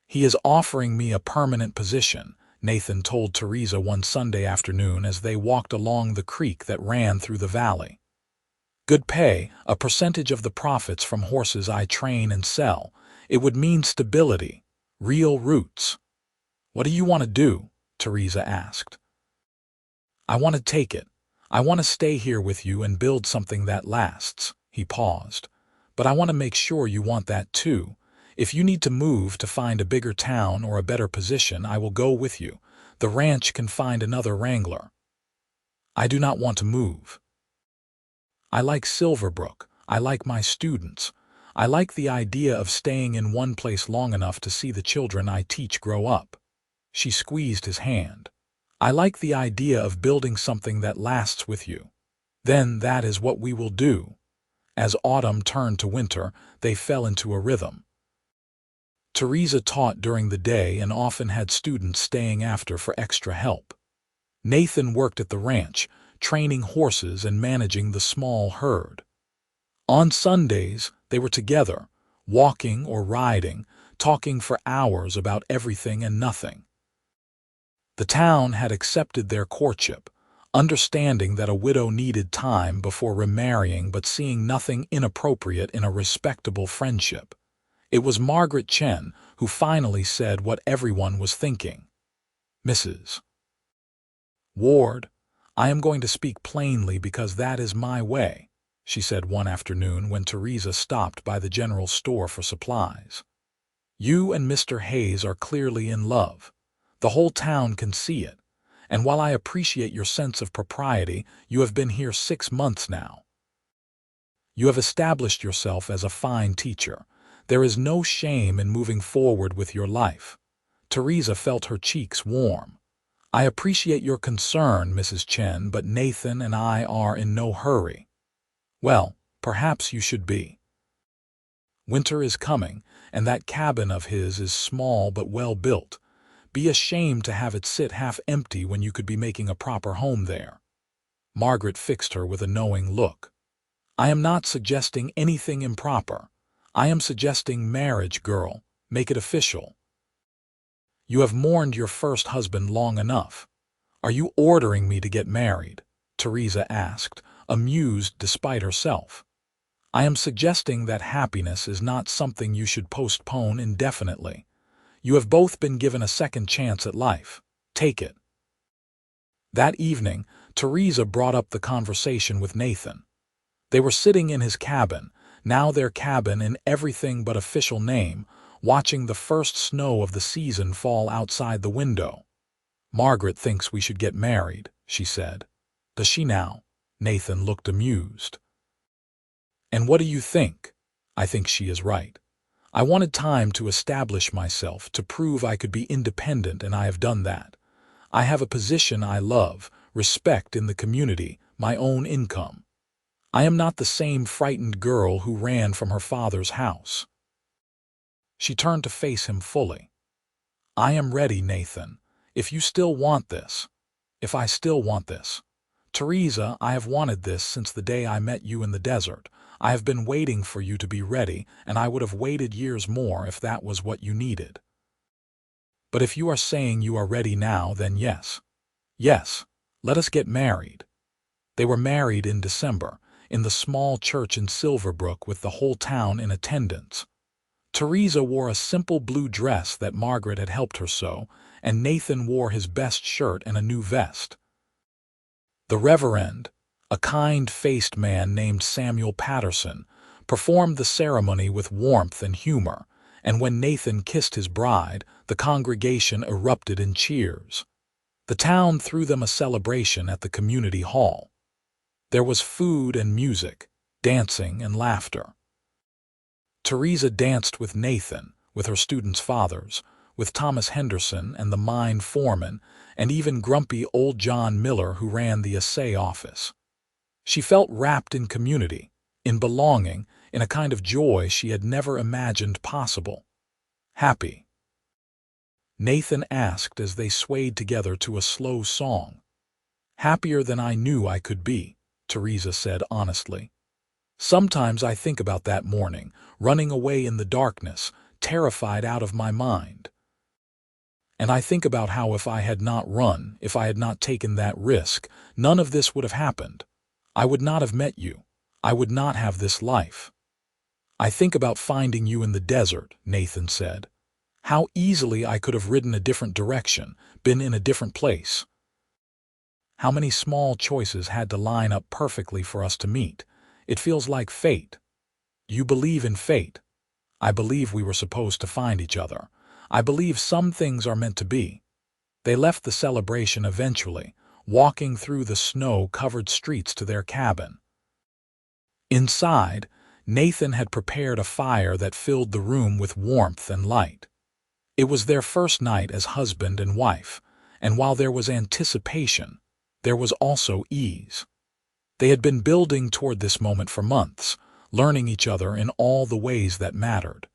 "He is offering me a permanent position," Nathan told Theresa one Sunday afternoon as they walked along the creek that ran through the valley. "Good pay, a percentage of the profits from horses I train and sell. It would mean stability, real roots." "What do you want to do?" Theresa asked. "I want to take it. I want to stay here with you and build something that lasts." He paused. "But I want to make sure you want that too. If you need to move to find a bigger town or a better position, I will go with you. The ranch can find another wrangler." "I do not want to move. I like Silverbrook. I like my students. I like the idea of staying in one place long enough to see the children I teach grow up." She squeezed his hand. "I like the idea of building something that lasts with you. Then that is what we will do." As autumn turned to winter, they fell into a rhythm. Theresa taught during the day and often had students staying after for extra help. Nathan worked at the ranch, training horses and managing the small herd. On Sundays, they were together, walking or riding, talking for hours about everything and nothing. The town had accepted their courtship, understanding that a widow needed time before remarrying but seeing nothing inappropriate in a respectable friendship. It was Margaret Chen who finally said what everyone was thinking. "Mrs. Ward, I am going to speak plainly because that is my way," she said one afternoon when Theresa stopped by the general store for supplies. "You and Mr. Hayes are clearly in love. The whole town can see it, and while I appreciate your sense of propriety, you have been here 6 months now. You have established yourself as a fine teacher. There is no shame in moving forward with your life." Theresa felt her cheeks warm. "I appreciate your concern, Mrs. Chen, but Nathan and I are in no hurry." "Well, perhaps you should be. Winter is coming, and that cabin of his is small but well built. Be ashamed to have it sit half empty when you could be making a proper home there." Margaret fixed her with a knowing look. "I am not suggesting anything improper. I am suggesting marriage, girl. Make it official. You have mourned your first husband long enough. Are you ordering me to get married?" Theresa asked, amused despite herself. "I am suggesting that happiness is not something you should postpone indefinitely. You have both been given a second chance at life. Take it." That evening, Theresa brought up the conversation with Nathan. They were sitting in his cabin, now their cabin in everything but official name, watching the first snow of the season fall outside the window. "Margaret thinks we should get married," she said. "Does she now?" Nathan looked amused. "And what do you think?" "I think she is right. I wanted time to establish myself, to prove I could be independent, and I have done that. I have a position I love, respect in the community, my own income. I am not the same frightened girl who ran from her father's house." She turned to face him fully. "I am ready, Nathan. If you still want this. If I still want this. Theresa, I have wanted this since the day I met you in the desert. I have been waiting for you to be ready, and I would have waited years more if that was what you needed. But if you are saying you are ready now, then yes. Yes, let us get married." They were married in December, in the small church in Silverbrook with the whole town in attendance. Theresa wore a simple blue dress that Margaret had helped her sew, and Nathan wore his best shirt and a new vest. The Reverend, a kind-faced man named Samuel Patterson, performed the ceremony with warmth and humor, and when Nathan kissed his bride, the congregation erupted in cheers. The town threw them a celebration at the community hall. There was food and music, dancing and laughter. Theresa danced with Nathan, with her students' fathers, with Thomas Henderson and the mine foreman, and even grumpy old John Miller who ran the assay office. She felt wrapped in community, in belonging, in a kind of joy she had never imagined possible. "Happy?" Nathan asked as they swayed together to a slow song. "Happier than I knew I could be," Theresa said honestly. "Sometimes I think about that morning, running away in the darkness, terrified out of my mind. And I think about how if I had not run, if I had not taken that risk, none of this would have happened. I would not have met you. I would not have this life. I think about finding you in the desert," Nathan said. "How easily I could have ridden a different direction, been in a different place. How many small choices had to line up perfectly for us to meet. It feels like fate. You believe in fate. I believe we were supposed to find each other. I believe some things are meant to be." They left the celebration eventually, walking through the snow-covered streets to their cabin. Inside, Nathan had prepared a fire that filled the room with warmth and light. It was their first night as husband and wife, and while there was anticipation, there was also ease. They had been building toward this moment for months, learning each other in all the ways that mattered.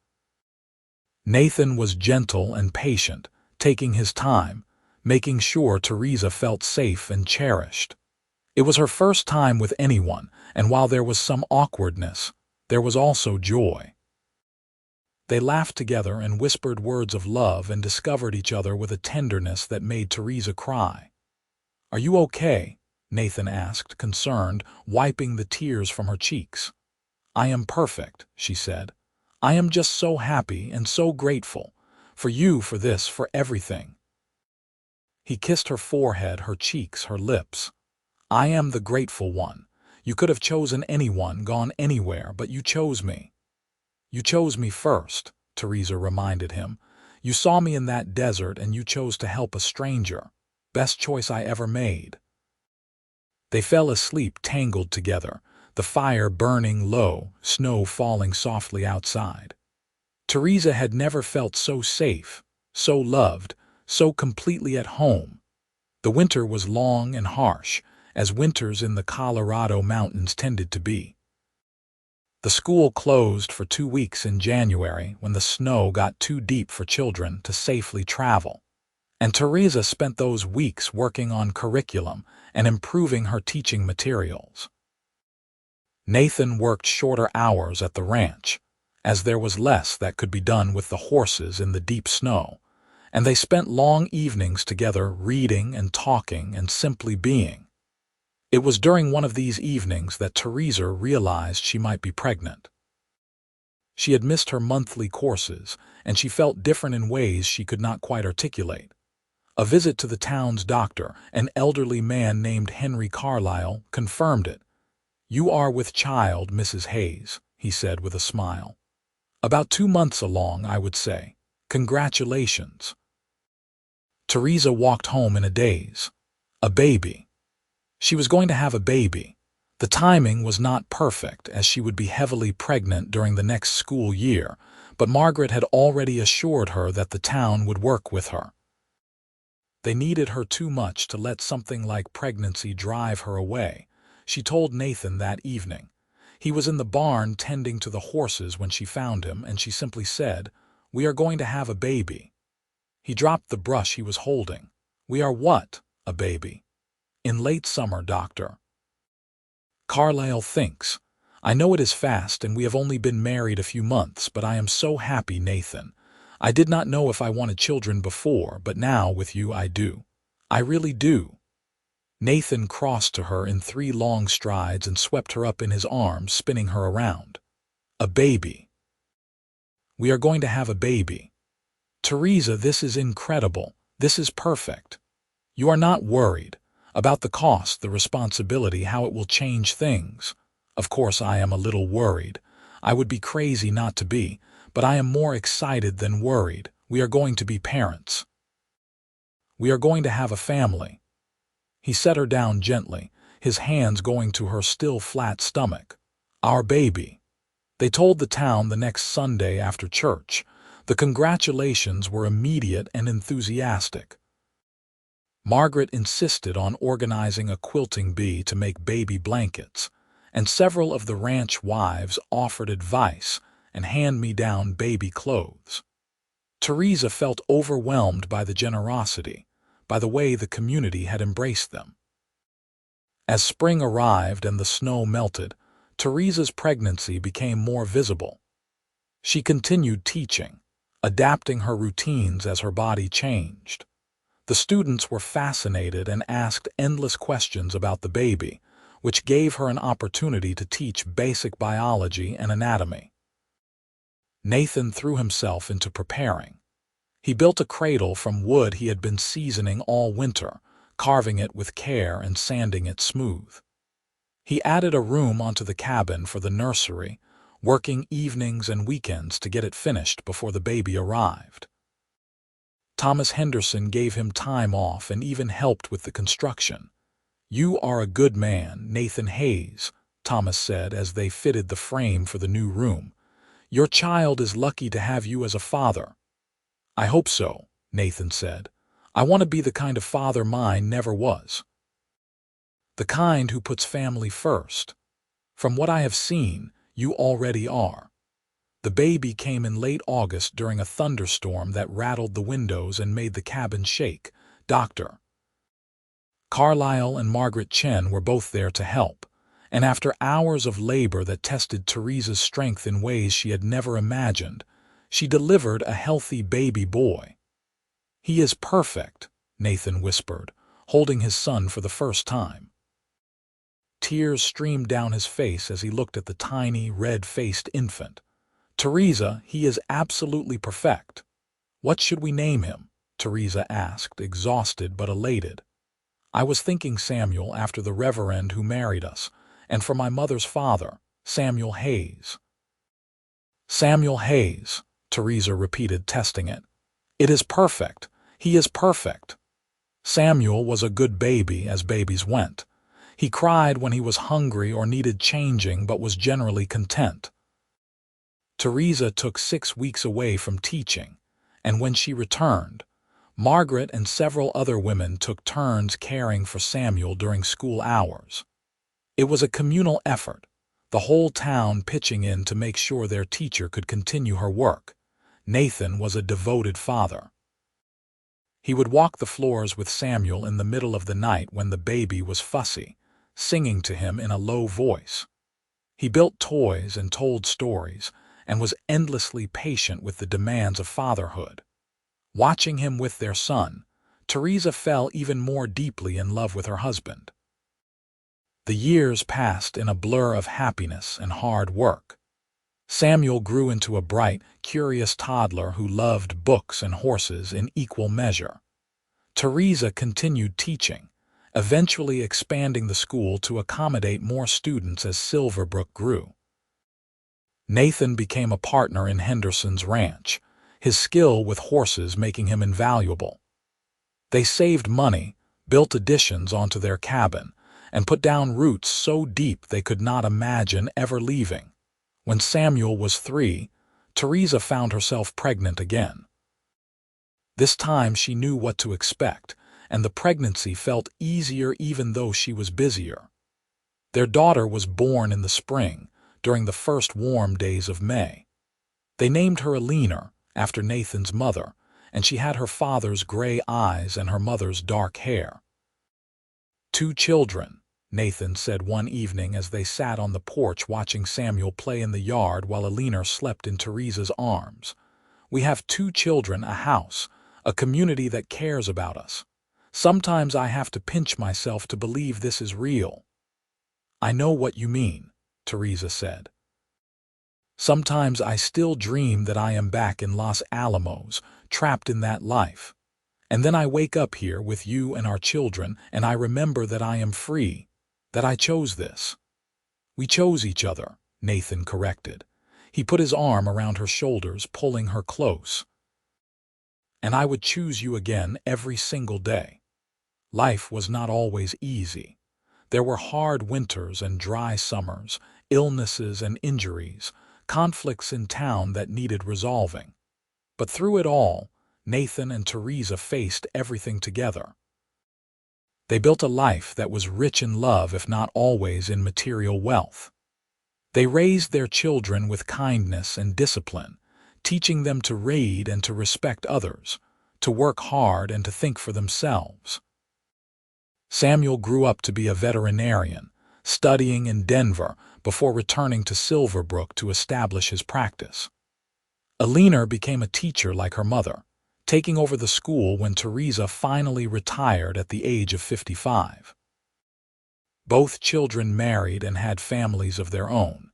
Nathan was gentle and patient, taking his time, making sure Theresa felt safe and cherished. It was her first time with anyone, and while there was some awkwardness, there was also joy. They laughed together and whispered words of love and discovered each other with a tenderness that made Theresa cry. "Are you okay?" Nathan asked, concerned, wiping the tears from her cheeks. "I am perfect," she said. "I am just so happy and so grateful. For you, for this, for everything." He kissed her forehead, her cheeks, her lips. "I am the grateful one. You could have chosen anyone, gone anywhere, but you chose me." "You chose me first," Theresa reminded him. "You saw me in that desert and you chose to help a stranger. Best choice I ever made." They fell asleep tangled together, the fire burning low, snow falling softly outside. Theresa had never felt so safe, so loved, so completely at home. The winter was long and harsh, as winters in the Colorado mountains tended to be. The school closed for 2 weeks in January when the snow got too deep for children to safely travel, and Theresa spent those weeks working on curriculum and improving her teaching materials. Nathan worked shorter hours at the ranch, as there was less that could be done with the horses in the deep snow, and they spent long evenings together reading and talking and simply being. It was during one of these evenings that Theresa realized she might be pregnant. She had missed her monthly courses, and she felt different in ways she could not quite articulate. A visit to the town's doctor, an elderly man named Henry Carlyle, confirmed it. "You are with child, Mrs. Hayes," he said with a smile. "About 2 months along, I would say. Congratulations." Theresa walked home in a daze. A baby. She was going to have a baby. The timing was not perfect, as she would be heavily pregnant during the next school year, but Margaret had already assured her that the town would work with her. They needed her too much to let something like pregnancy drive her away, she told Nathan that evening. He was in the barn tending to the horses when she found him, and she simply said, "We are going to have a baby." He dropped the brush he was holding. "We are what? A baby?" "In late summer, doctor." Carlyle thinks, "I know it is fast and we have only been married a few months, but I am so happy, Nathan. I did not know if I wanted children before, but now with you I do. I really do." Nathan crossed to her in 3 long strides and swept her up in his arms, spinning her around. "A baby. We are going to have a baby. Theresa, this is incredible. This is perfect. You are not worried about the cost, the responsibility, how it will change things. Of course I am a little worried. I would be crazy not to be, but I am more excited than worried. We are going to be parents. We are going to have a family." He set her down gently, his hands going to her still flat stomach. "Our baby." They told the town the next Sunday after church. The congratulations were immediate and enthusiastic. Margaret insisted on organizing a quilting bee to make baby blankets, and several of the ranch wives offered advice and hand-me-down baby clothes. Theresa felt overwhelmed by the generosity, by the way the community had embraced them. As spring arrived and the snow melted, Theresa's pregnancy became more visible. She continued teaching, adapting her routines as her body changed. The students were fascinated and asked endless questions about the baby, which gave her an opportunity to teach basic biology and anatomy. Nathan threw himself into preparing. He built a cradle from wood he had been seasoning all winter, carving it with care and sanding it smooth. He added a room onto the cabin for the nursery, working evenings and weekends to get it finished before the baby arrived. Thomas Henderson gave him time off and even helped with the construction. "You are a good man, Nathan Hayes," Thomas said as they fitted the frame for the new room. "Your child is lucky to have you as a father." "I hope so," Nathan said. "I want to be the kind of father mine never was. The kind who puts family first. From what I have seen, you already are." The baby came in late August during a thunderstorm that rattled the windows and made the cabin shake. Dr. Carlyle and Margaret Chen were both there to help, and after hours of labor that tested Theresa's strength in ways she had never imagined, she delivered a healthy baby boy. "He is perfect," Nathan whispered, holding his son for the first time. Tears streamed down his face as he looked at the tiny, red-faced infant. "Theresa, he is absolutely perfect." "What should we name him?" Theresa asked, exhausted but elated. "I was thinking Samuel, after the reverend who married us, and for my mother's father, Samuel Hayes." "Samuel Hayes," Theresa repeated, testing it. "It is perfect. He is perfect." Samuel was a good baby, as babies went. He cried when he was hungry or needed changing, but was generally content. Theresa took 6 weeks away from teaching, and when she returned, Margaret and several other women took turns caring for Samuel during school hours. It was a communal effort. the whole town pitching in to make sure their teacher could continue her work. Nathan was a devoted father. He would walk the floors with Samuel in the middle of the night when the baby was fussy, singing to him in a low voice. He built toys and told stories, and was endlessly patient with the demands of fatherhood. Watching him with their son, Theresa fell even more deeply in love with her husband. The years passed in a blur of happiness and hard work. Samuel grew into a bright, curious toddler who loved books and horses in equal measure. Theresa continued teaching, eventually expanding the school to accommodate more students as Silverbrook grew. Nathan became a partner in Henderson's ranch, his skill with horses making him invaluable. They saved money, built additions onto their cabin, and put down roots so deep they could not imagine ever leaving. When Samuel was 3, Theresa found herself pregnant again. This time she knew what to expect, and the pregnancy felt easier even though she was busier. Their daughter was born in the spring, during the first warm days of May. They named her Alina, after Nathan's mother, and she had her father's gray eyes and her mother's dark hair. 2 children, Nathan said one evening as they sat on the porch watching Samuel play in the yard while Alina slept in Theresa's arms. We have 2 children, a house, a community that cares about us. Sometimes I have to pinch myself to believe this is real. I know what you mean, Theresa said. Sometimes I still dream that I am back in Los Alamos, trapped in that life. And then I wake up here with you and our children, and I remember that I am free, that I chose this. We chose each other, Nathan corrected. He put his arm around her shoulders, pulling her close. And I would choose you again every single day. Life was not always easy. There were hard winters and dry summers, illnesses and injuries, conflicts in town that needed resolving. But through it all, Nathan and Theresa faced everything together. They built a life that was rich in love if not always in material wealth. They raised their children with kindness and discipline, teaching them to read and to respect others, to work hard and to think for themselves. Samuel grew up to be a veterinarian, studying in Denver before returning to Silverbrook to establish his practice. Alina became a teacher like her mother, taking over the school when Theresa finally retired at the age of 55. Both children married and had families of their own,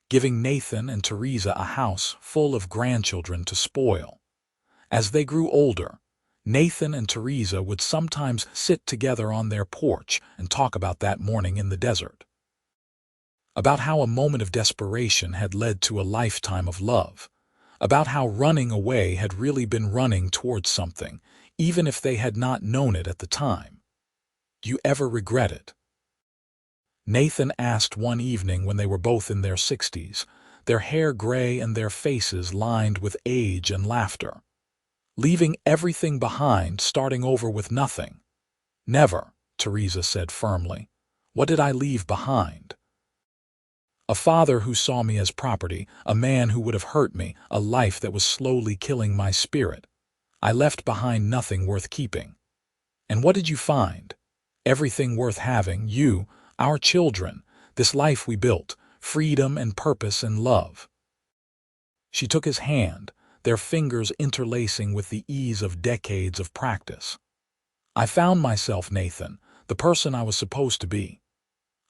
giving Nathan and Theresa a house full of grandchildren to spoil. As they grew older, Nathan and Theresa would sometimes sit together on their porch and talk about that morning in the desert. About how a moment of desperation had led to a lifetime of love. About how running away had really been running towards something, even if they had not known it at the time. Do you ever regret it? Nathan asked one evening when they were both in their 60s, their hair gray and their faces lined with age and laughter. Leaving everything behind, starting over with nothing. Never, Theresa said firmly. What did I leave behind? A father who saw me as property, a man who would have hurt me, a life that was slowly killing my spirit. I left behind nothing worth keeping. And what did you find? Everything worth having, you, our children, this life we built, freedom and purpose and love. She took his hand, their fingers interlacing with the ease of decades of practice. I found myself, Nathan, the person I was supposed to be.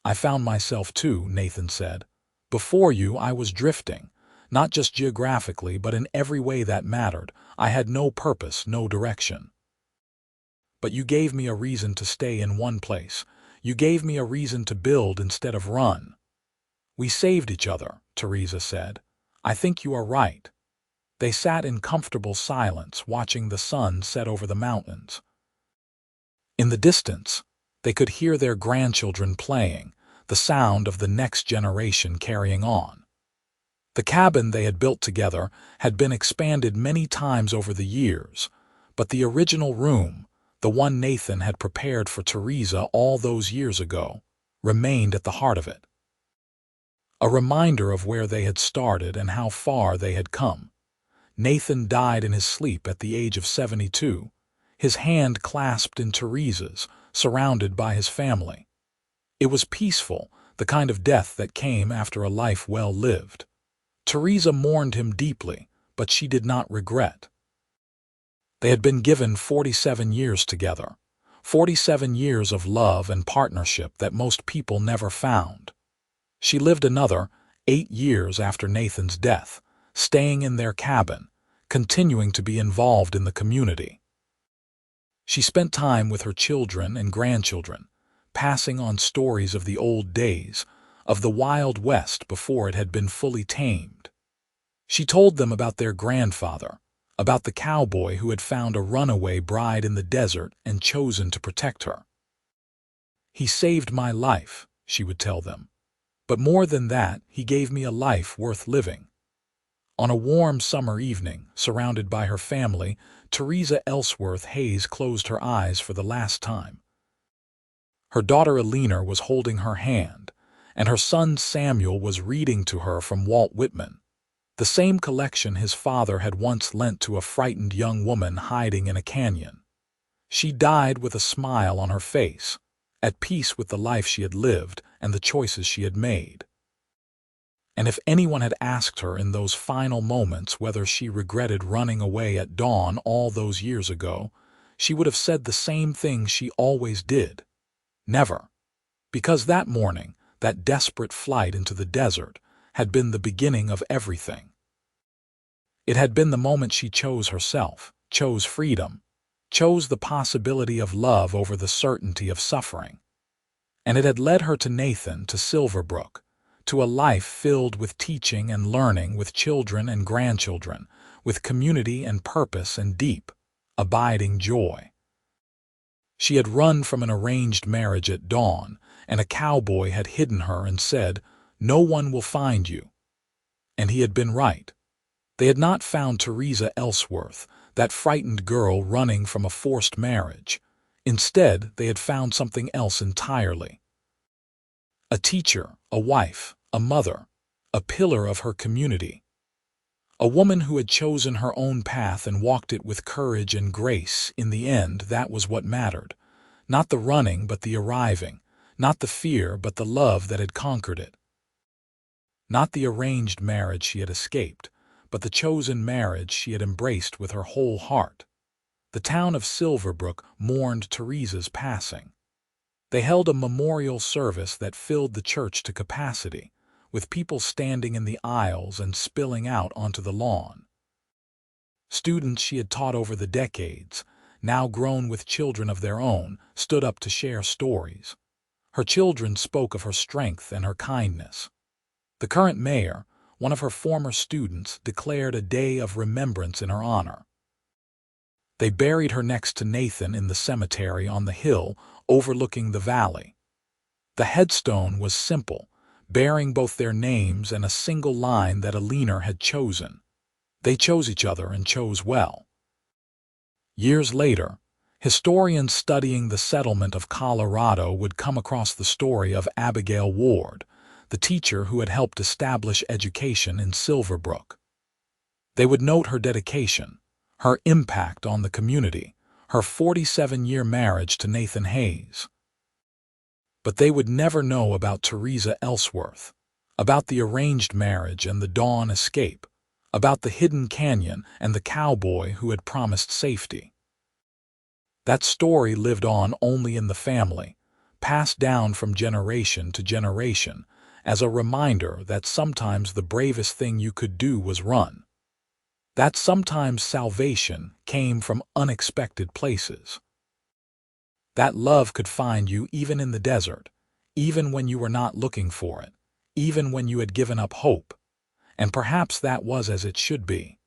I found myself too, Nathan said. Before you, I was drifting, not just geographically, but in every way that mattered. I had no purpose, no direction. But you gave me a reason to stay in one place. You gave me a reason to build instead of run. We saved each other, Theresa said. I think you are right. They sat in comfortable silence, watching the sun set over the mountains. In the distance, they could hear their grandchildren playing, the sound of the next generation carrying on. The cabin they had built together had been expanded many times over the years, but the original room, the one Nathan had prepared for Theresa all those years ago, remained at the heart of it. a reminder of where they had started and how far they had come. Nathan died in his sleep at the age of 72, his hand clasped in Theresa's, surrounded by his family. It was peaceful, the kind of death that came after a life well lived. Theresa mourned him deeply, but she did not regret. They had been given 47 years together, 47 years of love and partnership that most people never found. She lived another 8 years after Nathan's death, staying in their cabin, continuing to be involved in the community. She spent time with her children and grandchildren, passing on stories of the old days, of the Wild West before it had been fully tamed. She told them about their grandfather, about the cowboy who had found a runaway bride in the desert and chosen to protect her. "He saved my life," she would tell them. "But more than that, he gave me a life worth living." On a warm summer evening, surrounded by her family, Theresa Ellsworth Hayes closed her eyes for the last time. Her daughter Elena was holding her hand, and her son Samuel was reading to her from Walt Whitman, the same collection his father had once lent to a frightened young woman hiding in a canyon. She died with a smile on her face, at peace with the life she had lived and the choices she had made. And if anyone had asked her in those final moments whether she regretted running away at dawn all those years ago, she would have said the same thing she always did: never. Because that morning, that desperate flight into the desert, had been the beginning of everything. It had been the moment she chose herself, chose freedom, chose the possibility of love over the certainty of suffering. And it had led her to Nathan, to Silverbrook, to a life filled with teaching and learning, with children and grandchildren, with community and purpose and deep, abiding joy. She had run from an arranged marriage at dawn, and a cowboy had hidden her and said, "No one will find you." And he had been right. They had not found Theresa Ellsworth, that frightened girl running from a forced marriage. Instead, they had found something else entirely. A teacher, a wife, a mother, a pillar of her community. A woman who had chosen her own path and walked it with courage and grace. In the end, that was what mattered. Not the running, but the arriving. Not the fear, but the love that had conquered it. Not the arranged marriage she had escaped, but the chosen marriage she had embraced with her whole heart. The town of Silverbrook mourned Theresa's passing. They held a memorial service that filled the church to capacity, with people standing in the aisles and spilling out onto the lawn. Students she had taught over the decades, now grown with children of their own, stood up to share stories. Her children spoke of her strength and her kindness. The current mayor, one of her former students, declared a day of remembrance in her honor. They buried her next to Nathan in the cemetery on the hill overlooking the valley. The headstone was simple, bearing both their names and a single line that Elena had chosen. They chose each other and chose well. Years later, historians studying the settlement of Colorado would come across the story of Abigail Ward, the teacher who had helped establish education in Silverbrook. They would note her dedication, her impact on the community, her 47-year marriage to Nathan Hayes. But they would never know about Theresa Ellsworth, about the arranged marriage and the dawn escape, about the hidden canyon and the cowboy who had promised safety. That story lived on only in the family, passed down from generation to generation, as a reminder that sometimes the bravest thing you could do was run. That sometimes salvation came from unexpected places. That love could find you even in the desert, even when you were not looking for it, even when you had given up hope. And perhaps that was as it should be.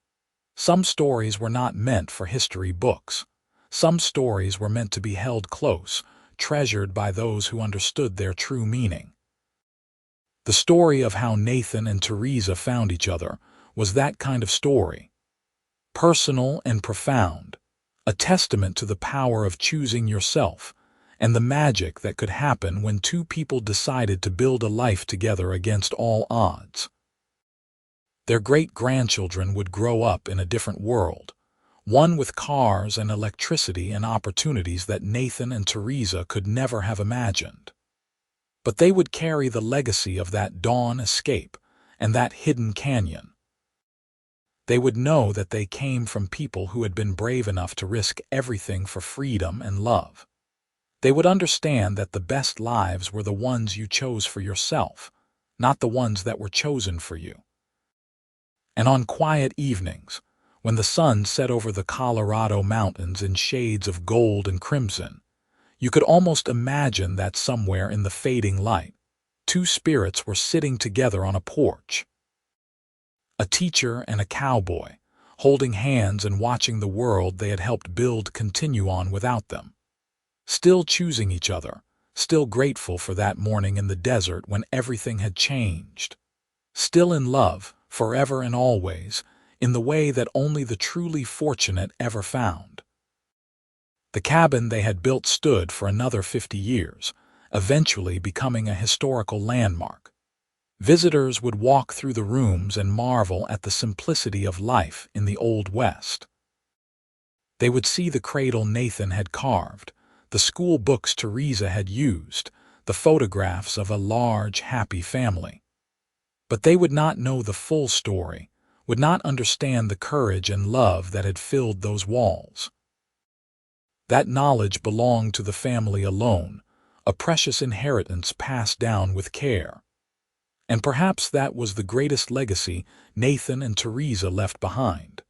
Some stories were not meant for history books. Some stories were meant to be held close, treasured by those who understood their true meaning. The story of how Nathan and Theresa found each other was that kind of story. Personal and profound, a testament to the power of choosing yourself and the magic that could happen when two people decided to build a life together against all odds. Their great-grandchildren would grow up in a different world, one with cars and electricity and opportunities that Nathan and Theresa could never have imagined. But they would carry the legacy of that dawn escape and that hidden canyon. They would know that they came from people who had been brave enough to risk everything for freedom and love. They would understand that the best lives were the ones you chose for yourself, not the ones that were chosen for you. And on quiet evenings, when the sun set over the Colorado mountains in shades of gold and crimson, you could almost imagine that somewhere in the fading light, two spirits were sitting together on a porch. A teacher and a cowboy, holding hands and watching the world they had helped build continue on without them. Still choosing each other, still grateful for that morning in the desert when everything had changed. Still in love, forever and always, in the way that only the truly fortunate ever found. The cabin they had built stood for another 50 years, eventually becoming a historical landmark. Visitors would walk through the rooms and marvel at the simplicity of life in the Old West. They would see the cradle Nathan had carved, the school books Theresa had used, the photographs of a large, happy family. But they would not know the full story, would not understand the courage and love that had filled those walls. That knowledge belonged to the family alone, a precious inheritance passed down with care. And perhaps that was the greatest legacy Nathan and Theresa left behind.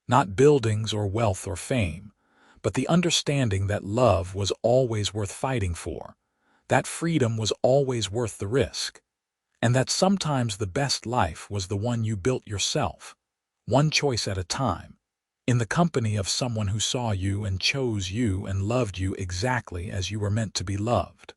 Not buildings or wealth or fame, but the understanding that love was always worth fighting for, that freedom was always worth the risk, and that sometimes the best life was the one you built yourself, one choice at a time, in the company of someone who saw you and chose you and loved you exactly as you were meant to be loved.